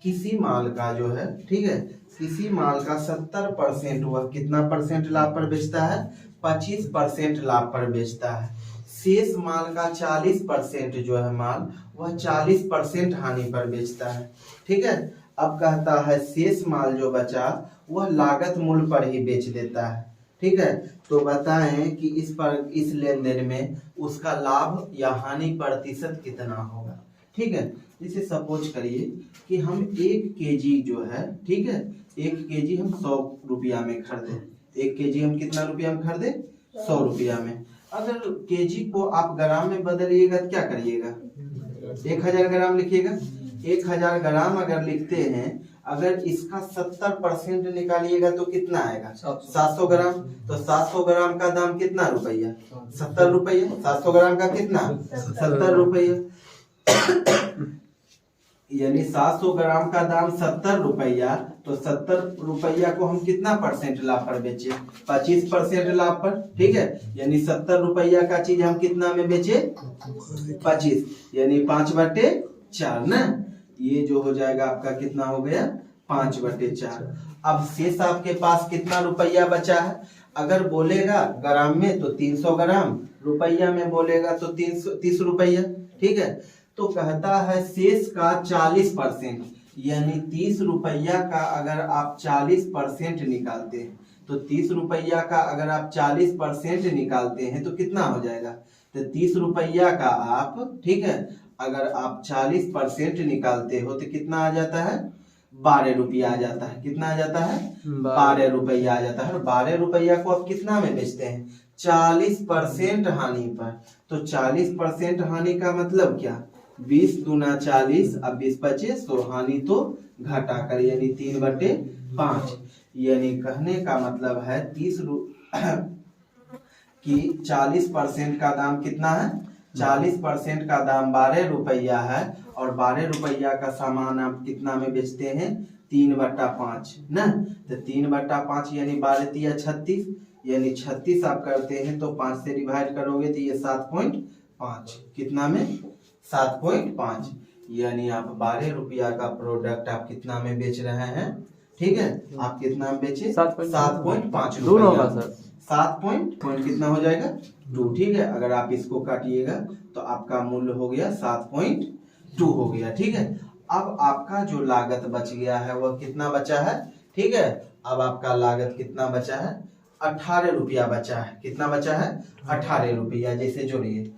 किसी माल का जो है, ठीक है, किसी माल का 70% वह कितना परसेंट लाभ पर बेचता है 25% लाभ पर बेचता है, शेष माल का 40% जो है माल वह 40% हानि पर बेचता है। ठीक है, अब कहता है शेष माल जो बचा वह लागत मूल्य पर ही बेच देता है। ठीक है, तो बताएं कि इस लेन देन में उसका लाभ या हानि प्रतिशत कितना होगा। ठीक है, जैसे सपोज करिए कि हम 1 केजी जो है, ठीक है, 1 केजी हम 100 रुपया में खरीदे, 1 केजी हम कितना रुपया में खरीदे 100 रुपया में। अगर केजी को आप ग्राम में बदलिएगा तो क्या करिएगा 1000 ग्राम लिखिएगा। 1000 ग्राम अगर लिखते हैं, अगर इसका 70% निकालिएगा तो कितना आएगा 700 ग्राम, तो 700 ग्राम का दाम कितना रुपया 70 रुपया, 700 ग्राम का कितना 70 रुपया, यानी 700 ग्राम का दाम 70 रुपया, तो 70 रुपया को हम कितना परसेंट लाभ पर बेचे 25% लाभ पर। ठीक है, यानी 70 रुपया का चीज हम कितना में बेचे 25, यानी 5/4 ना, ये जो हो जाएगा आपका कितना हो गया 5/4। अब शेष आपके पास कितना रुपया बचा है, अगर बोलेगा ग्राम में तो 300 ग्राम, रुपया में बोलेगा तो 30 रुपया। ठीक है, तो कहता है शेष का 40%, यानी 30 रुपया का अगर आप 40% निकालते हैं, तो 30 रुपया का अगर आप 40% निकालते हैं तो कितना हो जाएगा, तो 30 रुपया का आप, ठीक है, अगर आप 40% निकालते हो तो कितना आ जाता है 12 रुपया आ जाता है। कितना आ जाता है 12 रुपया आ जाता है। 12 रुपया को आप कितना में बेचते हैं 40% हानि पर, तो 40% हानि का मतलब क्या 20 दूना 40, अब 20 25, तो हानि तो घटा कर, यानी 3/5, यानी कहने का मतलब है 30 कि 40% का दाम कितना है 40% का दाम 12 रुपया है और 12 रुपया का सामान आप कितना में बेचते हैं 3/5 ना, तो 3/5 यानी 12 तिया 36, यानी 36 आप करते हैं तो 5 से डिवाइड करोगे तो ये 7.5, कितना में 7.5, यानी आप 12 रुपया का प्रोडक्ट आप कितना में बेच रहे हैं। ठीक है, आप कितना में बेचे 7.5 रुपया, 7 पॉइंट कितना हो जाएगा 2। ठीक है, अगर आप इसको काटिएगा तो आपका मूल्य हो गया 7.2 हो गया। ठीक है, अब आपका जो लागत बच गया है वह कितना बचा है। ठीक है, अब आपका लागत कितना बचा है 18 रुपया बचा है। कितना बचा है 18 रुपया। जैसे जोड़िए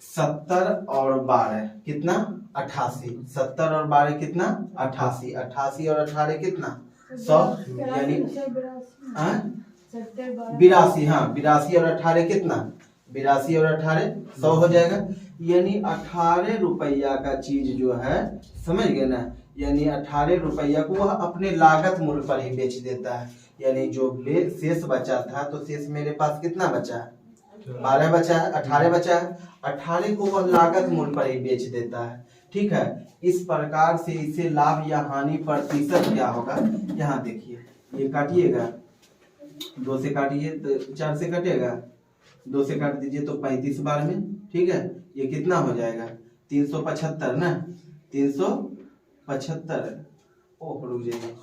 70 और 12 कितना 88, 70 और 12 कितना 88, 88 और 18 कितना 100, यानी 82, हाँ 82 और 18 कितना 82 और 18 100 हो जाएगा। यानी 18 रुपया का चीज जो है, समझ गए ना, यानी 18 रुपया को वह अपने लागत मूल्य पर ही बेच देता है। यानी जो शेष बचा था, तो शेष मेरे पास कितना बचा है 12 बचा है, 18 बचा है, 18 को वह लागत मूल्य पर ही बेच देता है। ठीक है, इस प्रकार से इसे लाभ या हानि प्रतिशत क्या होगा, यहाँ देखिए, ये काटिएगा 2 से काटिए तो 4 से कटेगा, 2 से काट दीजिए तो 35 बार में। ठीक है, ये कितना हो जाएगा 375 ना, 375, ओह रुक जाइए,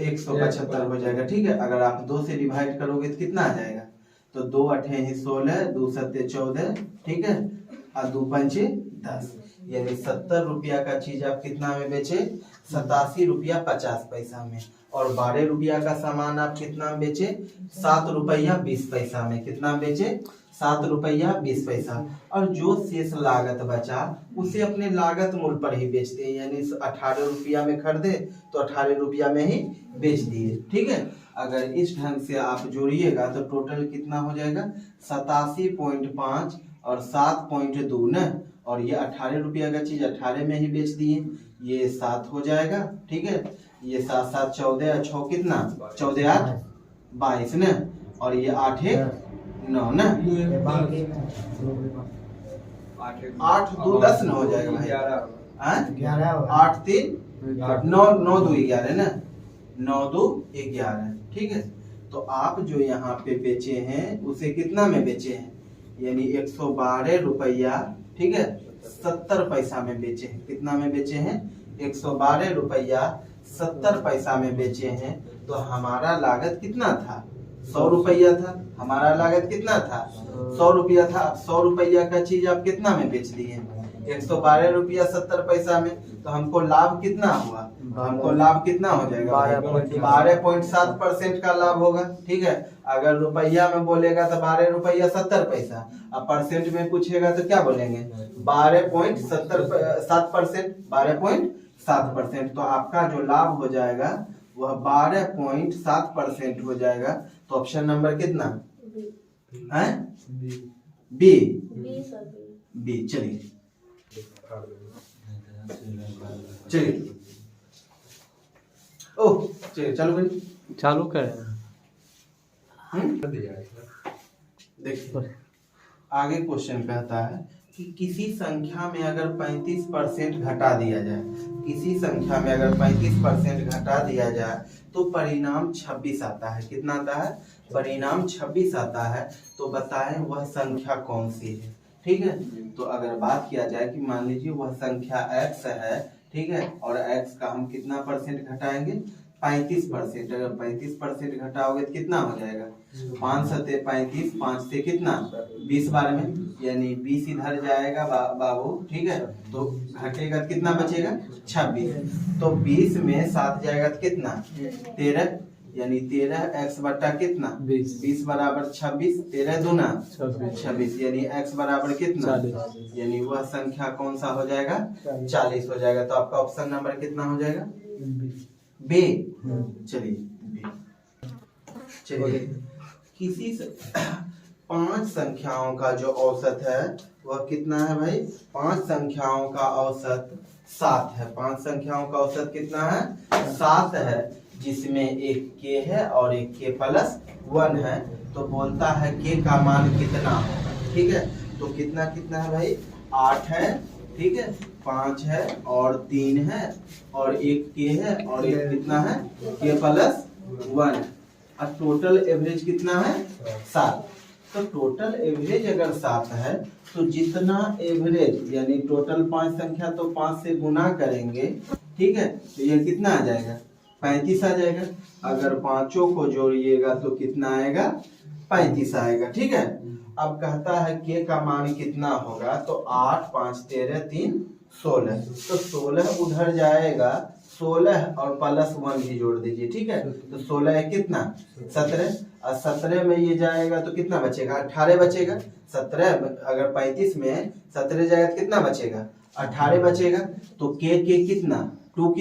175 हो जाएगा। ठीक है, अगर आप 2 से डिवाइड करोगे तो कितना आ जाएगा? तो 2 अठे ही 16, 2 सत्ते 14, ठीक है, और 2 पंचे 10, यानी 70 रुपया का चीज आप कितना में बेचे? 87 रुपया 50 पैसा में। और 12 रुपया का सामान आप कितना में बेचे? 7 रुपया 20 पैसा में। कितना में बेचे? 7 रुपया 20 पैसा। और जो शेष लागत बचा उसे अपने लागत मूल्य पर ही बेचते हैं, यानी 18 रुपया में खरीदे तो 18 रुपया में ही बेच दिए। ठीक है, अगर इस ढंग से आप जोड़िएगा तो टोटल कितना हो जाएगा? 87.5 और 7.2 न, और ये 18 रुपया का चीज 18 में ही बेच दिए, ये 7 हो जाएगा। ठीक है, ये 7 7 14 और 6 कितना? 14 8 22 न, और ये 8 1 9 न, 8 2 10 न हो जाएगा भाई। 8 3 9 9 2 11 न, 9 2 11। ठीक है, तो आप जो यहाँ पे बेचे हैं उसे कितना में बेचे हैं? यानी 112 रुपया, ठीक है, 70 पैसा में बेचे हैं। कितना में बेचे हैं? 112 रुपया 70 पैसा में बेचे हैं। तो हमारा लागत कितना था? 100 रुपया था। हमारा लागत कितना था? 100 रुपया था। 100 रुपया का चीज आप कितना में बेच दिए? 112 रुपया 70 पैसा में। तो हमको लाभ कितना हुआ? हमको लाभ कितना हो जाएगा? 12.7% का लाभ होगा। ठीक है, अगर रुपया में बोलेगा तो 12 रुपया 70 पैसा, अब परसेंट में पूछेगा तो क्या बोलेंगे? 12.7%, 12.7%। तो आपका जो लाभ हो जाएगा वह 12.7% हो जाएगा। तो ऑप्शन नंबर कितना है? बी। बी। चलिए चलिए ओह चलिए चालू करिए। चालू करें। देखिए आगे क्वेश्चन कहता है कि किसी संख्या में अगर 35% घटा दिया जाए, किसी संख्या में अगर 35% घटा दिया जाए तो परिणाम 26 आता है। कितना आता है? परिणाम 26 आता है। तो बताएं वह संख्या कौन सी है। ठीक है, तो अगर बात किया जाए कि मान लीजिए वह संख्या x है, ठीक है, और x का हम कितना परसेंट घटाएंगे? 35%। अगर 35% घटाओगे तो कितना हो जाएगा? 5 सत्ते 35, 5 से कितना? 20 बार में, यानी 20 इधर जाएगा बाबू। ठीक है, तो घटेगा कितना बचेगा? 26। तो 20 में 7 जाएगा तो कितना? 13, यानी 13x बटा कितना? 20 बराबर 26, 13 दूना 26, यानी x बराबर कितना? यानी वह संख्या कौन सा हो जाएगा? 40 हो जाएगा। तो आपका ऑप्शन नंबर कितना हो जाएगा? बी। चलिए बी। चलिए किसी 5 संख्याओं का जो औसत है वह कितना है भाई? 5 संख्याओं का औसत 7 है। 5 संख्याओं का औसत कितना है? 7 है, जिसमें एक k है और एक k प्लस 1 है। तो बोलता है k का मान कितना होगा। ठीक है, तो कितना कितना है भाई? 8 है, ठीक है, 5 है और 3 है और एक k है और एक कितना है? k प्लस 1 है। और टोटल एवरेज कितना है? 7। तो टोटल एवरेज अगर 7 है तो जितना एवरेज, यानी टोटल 5 संख्या तो 5 से गुना करेंगे, ठीक है, तो ये कितना आ जाएगा? 35 आ जाएगा। अगर पांचों को जोड़िएगा तो कितना आएगा? 35 आएगा। ठीक है, अब कहता है k का मान कितना होगा? तो 8 5 13 3 16। तो 16 उधर जाएगा, 16 और प्लस 1 भी जोड़ दीजिए। ठीक है, तो 16 है कितना? 17, और 17 में ये जाएगा तो कितना बचेगा? 18 बचेगा। 17 अगर 35 में 17 जाएगा तो कितना बचेगा? 18 बचेगा। तो k कितना? 2k,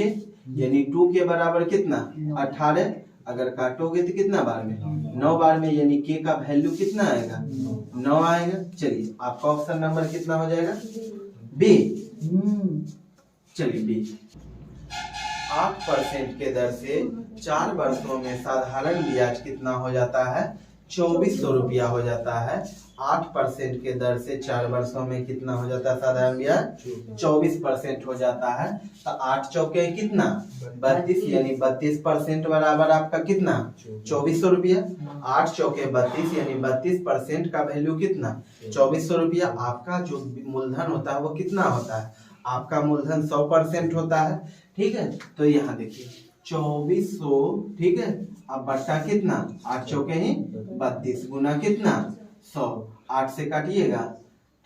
यानी 2k बराबर कितना? 18। अगर काटोगे तो कितना बार में? 9 बार में, यानी k का वैल्यू कितना आएगा? 9 आएगा। चलिए आपका ऑप्शन नंबर कितना हो जाएगा? बी। चलिए बी। 8% के दर से 4 वर्षों में साधारण ब्याज कितना हो जाता है? 2400 रुपया हो जाता है। 8% के दर से 4 वर्षों में कितना हो जाता है साधारण ब्याज? 24% हो जाता है। तो 8 चौके कितना? 32, यानी 32% बराबर आपका कितना? 2400 रुपया। 8 चौके 32, यानी 32% का वैल्यू कितना? 2400 रुपया। आपका जो मूलधन होता है वो कितना होता है? आपका मूलधन 100% होता है। ठीक है, तो यहाँ देखिए 2400, ठीक है। अब बट्टा कितना, 8 चौके ही 32 गुना कितना 100, 8 से काटिएगा,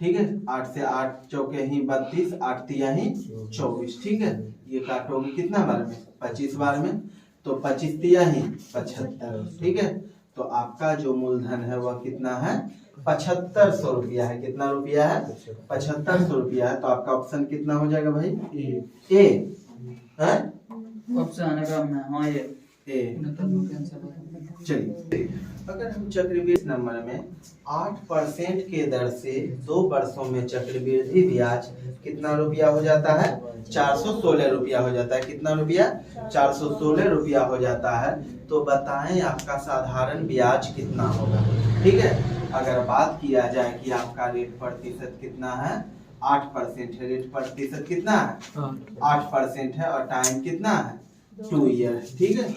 ठीक है। 8 से 8 चौके ही 32, 8 तिया ही 24, ठीक है। ये काटोगे कितना बार में, 25 बार में, तो 25 तिया ही 75, ठीक है। तो आपका जो मूलधन है वह कितना है, 7500 रुपया है। कितना रुपया है, 7500 रुपया है। तो आपका ऑप्शन कितना हो जाएगा भाई, ए है ऑप्शन आने का मैं हाँ ये ए। कैंसिल। चलिए, अगर हम चक्रवृद्धि नंबर में 8% के दर से 2 वर्षों में चक्रवृद्धि ब्याज कितना रुपया हो जाता है, 416 रुपया हो जाता है। कितना रुपया, 416 रुपया हो जाता है। तो बताएं आपका साधारण ब्याज कितना होगा, ठीक है। अगर बात किया जाए कि आपका रेट प्रतिशत कितना है, 8% है। रेट प्रतिशत कितना है, 8% है, और टाइम कितना है, 2 ईयर, ठीक है।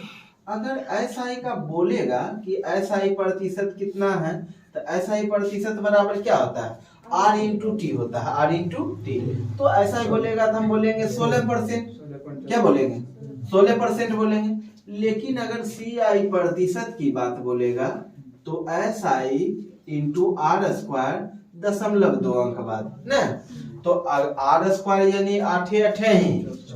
अगर एसआई का बोलेगा कि एसआई प्रतिशत कितना है, तो एसआई प्रतिशत बराबर क्या होता है, आर इंटू टी होता है, आर इंटू टी। तो एसआई बोलेगा तो हम बोलेंगे 16%, क्या बोलेंगे, 16% बोलेंगे। लेकिन अगर सी आई प्रतिशत की बात बोलेगा तो एसआई इंटू आर स्क्वायर 0.2 अंक बाद ना, तो आर स्क्वायर यानी 8 ही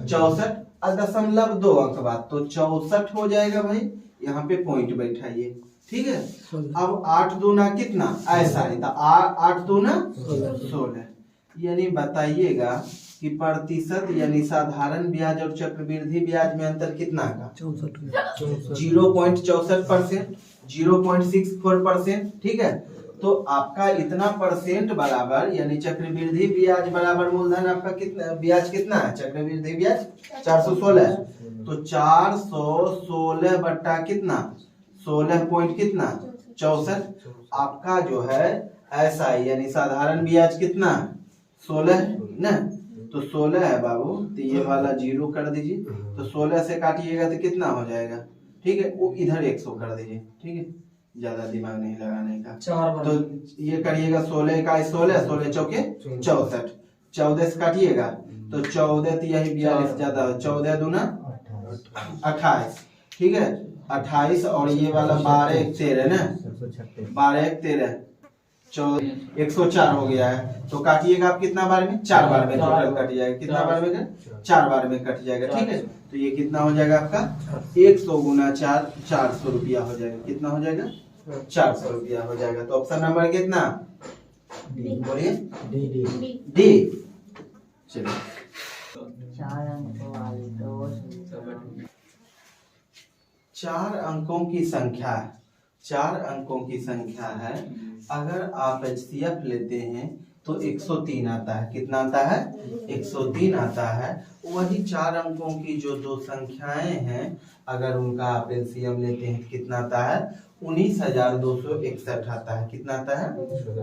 64 और 0.2 अंक बाद, तो 64 हो जाएगा भाई। यहाँ पे पॉइंट बैठाइए, ठीक है। अब 8 दूना कितना, ऐसा ही था, 8 दूना 16, यानी बताइएगा कि प्रतिशत यानी साधारण ब्याज और चक्रवृद्धि ब्याज में अंतर कितना का, 0.64%, 0.64%, ठीक है। तो आपका इतना परसेंट बराबर यानी चक्रवृद्धि ब्याज बराबर मूलधन आपका कितना, ब्याज कितना है, चक्रवृद्धि ब्याज 416, तो 416 बट्टा कितना, 16 पॉइंट कितना 64। आपका जो है ऐसा यानी साधारण ब्याज कितना 16 ना, तो 16 है बाबू, तो ये वाला 0 कर दीजिए, तो 16 से काटिएगा तो कितना हो जाएगा, ठीक है। वो इधर 100 कर दीजिए, ठीक है, ज्यादा दिमाग नहीं लगाने का। तो ये करिएगा 16 का 16, 16 चौके 64, 14 से काटिएगा तो 14 तो यही 42 ज्यादा, 14 दूना 28, ठीक है, 28 और ये वाला 12 1 13 ना, 12 1 13, 104 हो गया है। तो काटिएगा आप कितना बार में, 4 बार में टोटल कट जाएगा। कितना बार में, 4 बार में कट जाएगा, ठीक है। तो ये कितना हो जाएगा आपका 100 गुना 4, 400 रुपया हो जाएगा। कितना हो जाएगा, 400 रुपया हो जाएगा। तो ऑप्शन नंबर कितना, बोलिए, डी। चलिए, 4 अंकों की संख्या, 4 अंकों की संख्या है। अगर आप HCF लेते हैं तो 103 आता है। कितना आता है, 103 आता है। वही 4 अंकों की जो 2 संख्याएं हैं, अगर उनका आप LCM लेते हैं कितना आता है, 19,261 आता है। कितना आता है,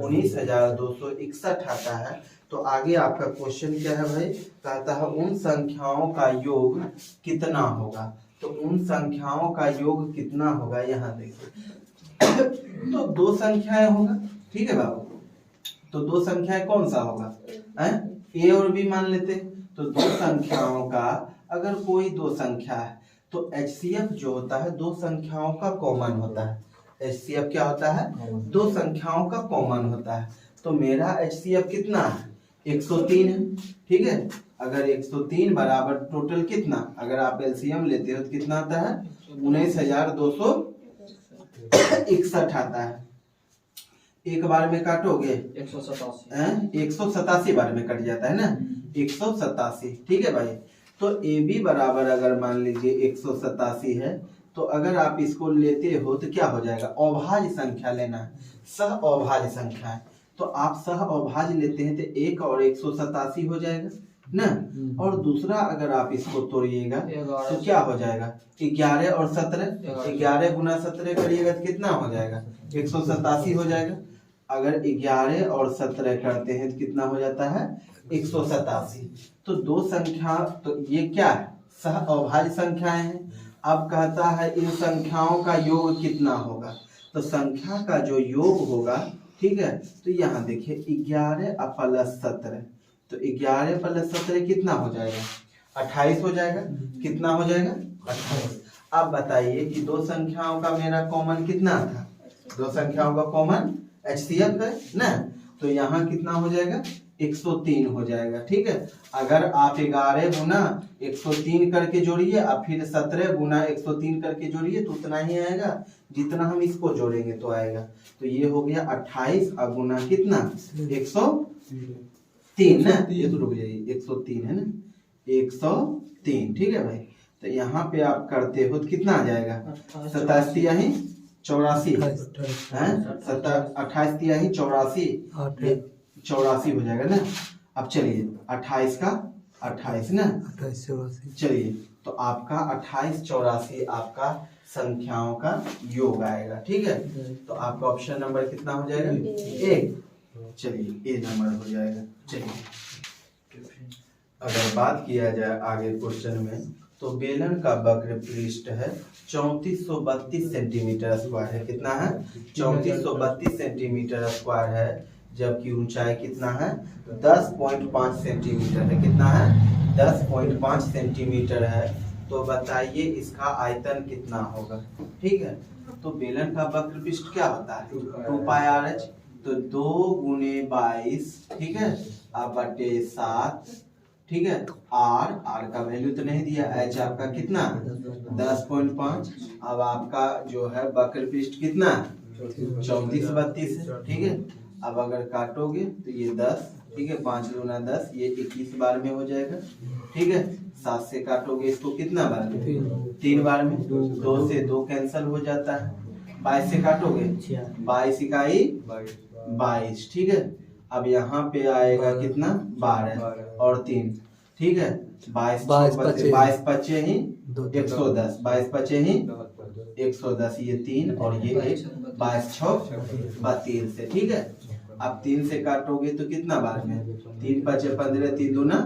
19,261 आता है। तो आगे आपका क्वेश्चन क्या है भाई, कहता है उन संख्याओं का योग कितना होगा। तो उन संख्याओं का योग कितना होगा, यहाँ देखिए तो 2 संख्याएं होगा, ठीक है बाबू। तो 2 संख्याएं कौन सा होगा, ए और बी मान लेते। तो 2 संख्याओं का अगर कोई 2 संख्या है तो HCF जो होता है 2 संख्याओं का कॉमन होता है। HCF क्या होता है, 2 संख्याओं का कॉमन होता है। तो मेरा HCF कितना है, 103 है, ठीक है। अगर 103 बराबर टोटल कितना, अगर आप LCM लेते हो तो कितना आता है, 19,261 आता है। एक बार में काटोगे 187 बार में कट जाता है ना, 187, ठीक है भाई। तो AB बराबर अगर मान लीजिए 187 है, तो अगर आप इसको लेते हो तो क्या हो जाएगा, अभाज्य संख्या लेना है, सह अभाज्य संख्या है। तो आप सह अभाज्य लेते हैं तो 1 और 187 हो जाएगा ना। और दूसरा अगर आप इसको तोड़िएगा तो क्या हो जाएगा, 11 और 17, 11 गुना 17 करिएगा तो कितना हो जाएगा, 187 हो जाएगा। अगर 11 और 17 करते हैं तो कितना हो जाता है, 187। तो 2 संख्या, तो ये क्या है, सह अभाज्य संख्याएं हैं। अब कहता है इन संख्याओं का योग कितना होगा। तो संख्या का जो योग होगा, ठीक है, तो यहाँ देखिए 11 प्लस 17, तो 11 प्लस 17 कितना हो जाएगा, 28 हो जाएगा। कितना हो जाएगा? 28। अब बताइए कि दो संख्याओं का मेरा कॉमन कितना था? दो संख्याओं का कॉमन HCF है ना, तो यहाँ कितना हो जाएगा? 103 हो जाएगा। ठीक है, अगर आप 11 गुना 103 करके जोड़िए और फिर 17 गुना 103 करके जोड़िए तो उतना ही आएगा जितना हम इसको जोड़ेंगे तो आएगा। तो ये हो गया 28 और गुना कितना? 103 ना, ये तो रुक जाइए, 103 है ना, 103। ठीक है भाई, तो यहाँ पे आप करते हो तो कितना आ जाएगा? 27 तिहाई 84 है, 28 तिहाई 84 84 हो जाएगा ना। अब चलिए 28 का 28 ना, 28 चलिए तो आपका 28 84 आपका संख्याओं का योग आएगा। ठीक है, तो आपका ऑप्शन नंबर कितना हो जाएगा? एक। चलिए ए नंबर हो जाएगा। चलिए अगर बात किया जाए आगे क्वेश्चन में, तो बेलन का वक्र पृष्ठ है 3432 सेंटीमीटर स्क्वायर है। कितना है? 3432 सेंटीमीटर स्क्वायर है, जबकि ऊंचाई कितना है? 10.5 सेंटीमीटर है। कितना है? 10.5 सेंटीमीटर है। तो बताइए इसका आयतन कितना होगा? ठीक है, तो बेलन का वक्र पृष्ठ क्या होता है? 2 पाई आर एच, तो 2 गुने 22, ठीक है, अब बटे 7, ठीक है, आर का वैल्यू तो नहीं दिया, एच आपका कितना? 10.5। अब आपका जो है वक्र पृष्ठ कितना? 3432 है। ठीक है, अब अगर काटोगे तो ये 10, ठीक है, 5 दूना 10, ये 21 बार में हो जाएगा। ठीक है, 7 से काटोगे इसको कितना बार में? 3 बार में। 2 से 2 कैंसिल हो जाता है। 22 से काटोगे 22 इकाई 22। ठीक है, अब यहाँ पे आएगा कितना? 12 और 3, ठीक है, 22 पचे ही 110, 22 पचे ही 110, ये 3 और ये 1, 22 6 32 से। ठीक है, अब 3 से काटोगे तो कितना बार में? 3 पचे 15, 3 दूना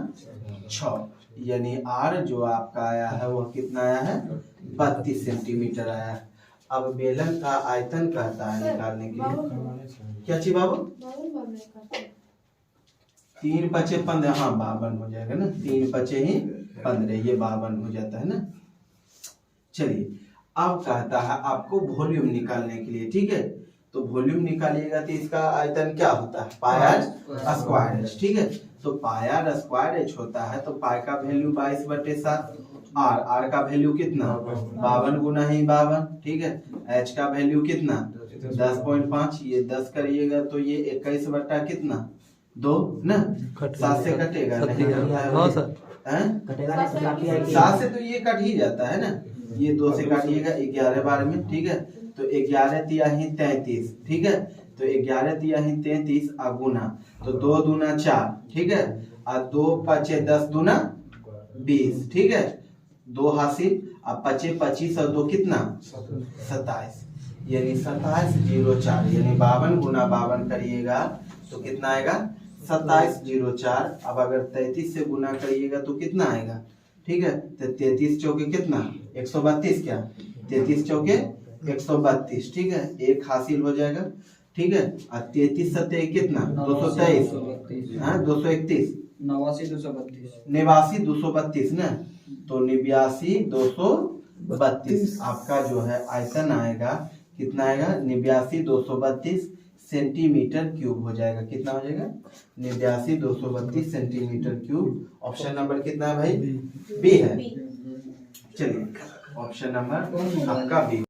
6, यानी आर जो आपका आया है वो कितना आया है? 32 सेंटीमीटर आया है। अब बेलन का आयतन कहता है निकालने के लिए, क्या चीज बाबू? 3 पचे 15, हाँ 52 हो जाएगा ना, 3 पचे ही 15, ये 52 हो जाता है ना। चलिए अब कहता है आपको वॉल्यूम निकालने के लिए। ठीक है, तो वॉल्यूम निकालिएगा तो इसका आयतन क्या होता है? पाई आर स्क्वायर एच। ठीक है, तो पाई आर स्क्वायर एच होता है, तो पाई का वैल्यू 22/7, आर का वैल्यू कितना? 52 गुना ही 52। ठीक है, एच का वैल्यू कितना? 10.5, ये 10 करिएगा तो ये 21 बटा कितना? 2 ना, 7 से कटेगा नहीं? हाँ सर, 7 से तो ये कट ही जाता है ना, ये 2 से काटिएगा 11 बार में। ठीक है, तो 11 तिहाई 33, ठीक है, तो 11 तिहाई 33 गुना, तो 2 दूना 4, ठीक है, और 2 पचे 10 दूना 20, ठीक है, 2 हासिल, अब पचे 25 और 2 कितना? 27, यानी 2704, यानी 52 गुना 52 करिएगा तो कितना आएगा? 2704। अब अगर 33 से गुना करिएगा तो कितना आएगा? ठीक है, तो 33 चौके कितना? 132, क्या 33 चौके 132, ठीक है, 1 हासिल हो जाएगा। ठीक है, और 33 सत्ते कितना? 223, हाँ 231, 89 232 ना, तो 89 232 आपका जो है आयतन आएगा। कितना आएगा? 89 232 सेंटीमीटर क्यूब हो जाएगा। कितना हो जाएगा? 89 232 सेंटीमीटर क्यूब। ऑप्शन नंबर कितना है भाई? बी है। चलिए ऑप्शन नंबर आपका बी।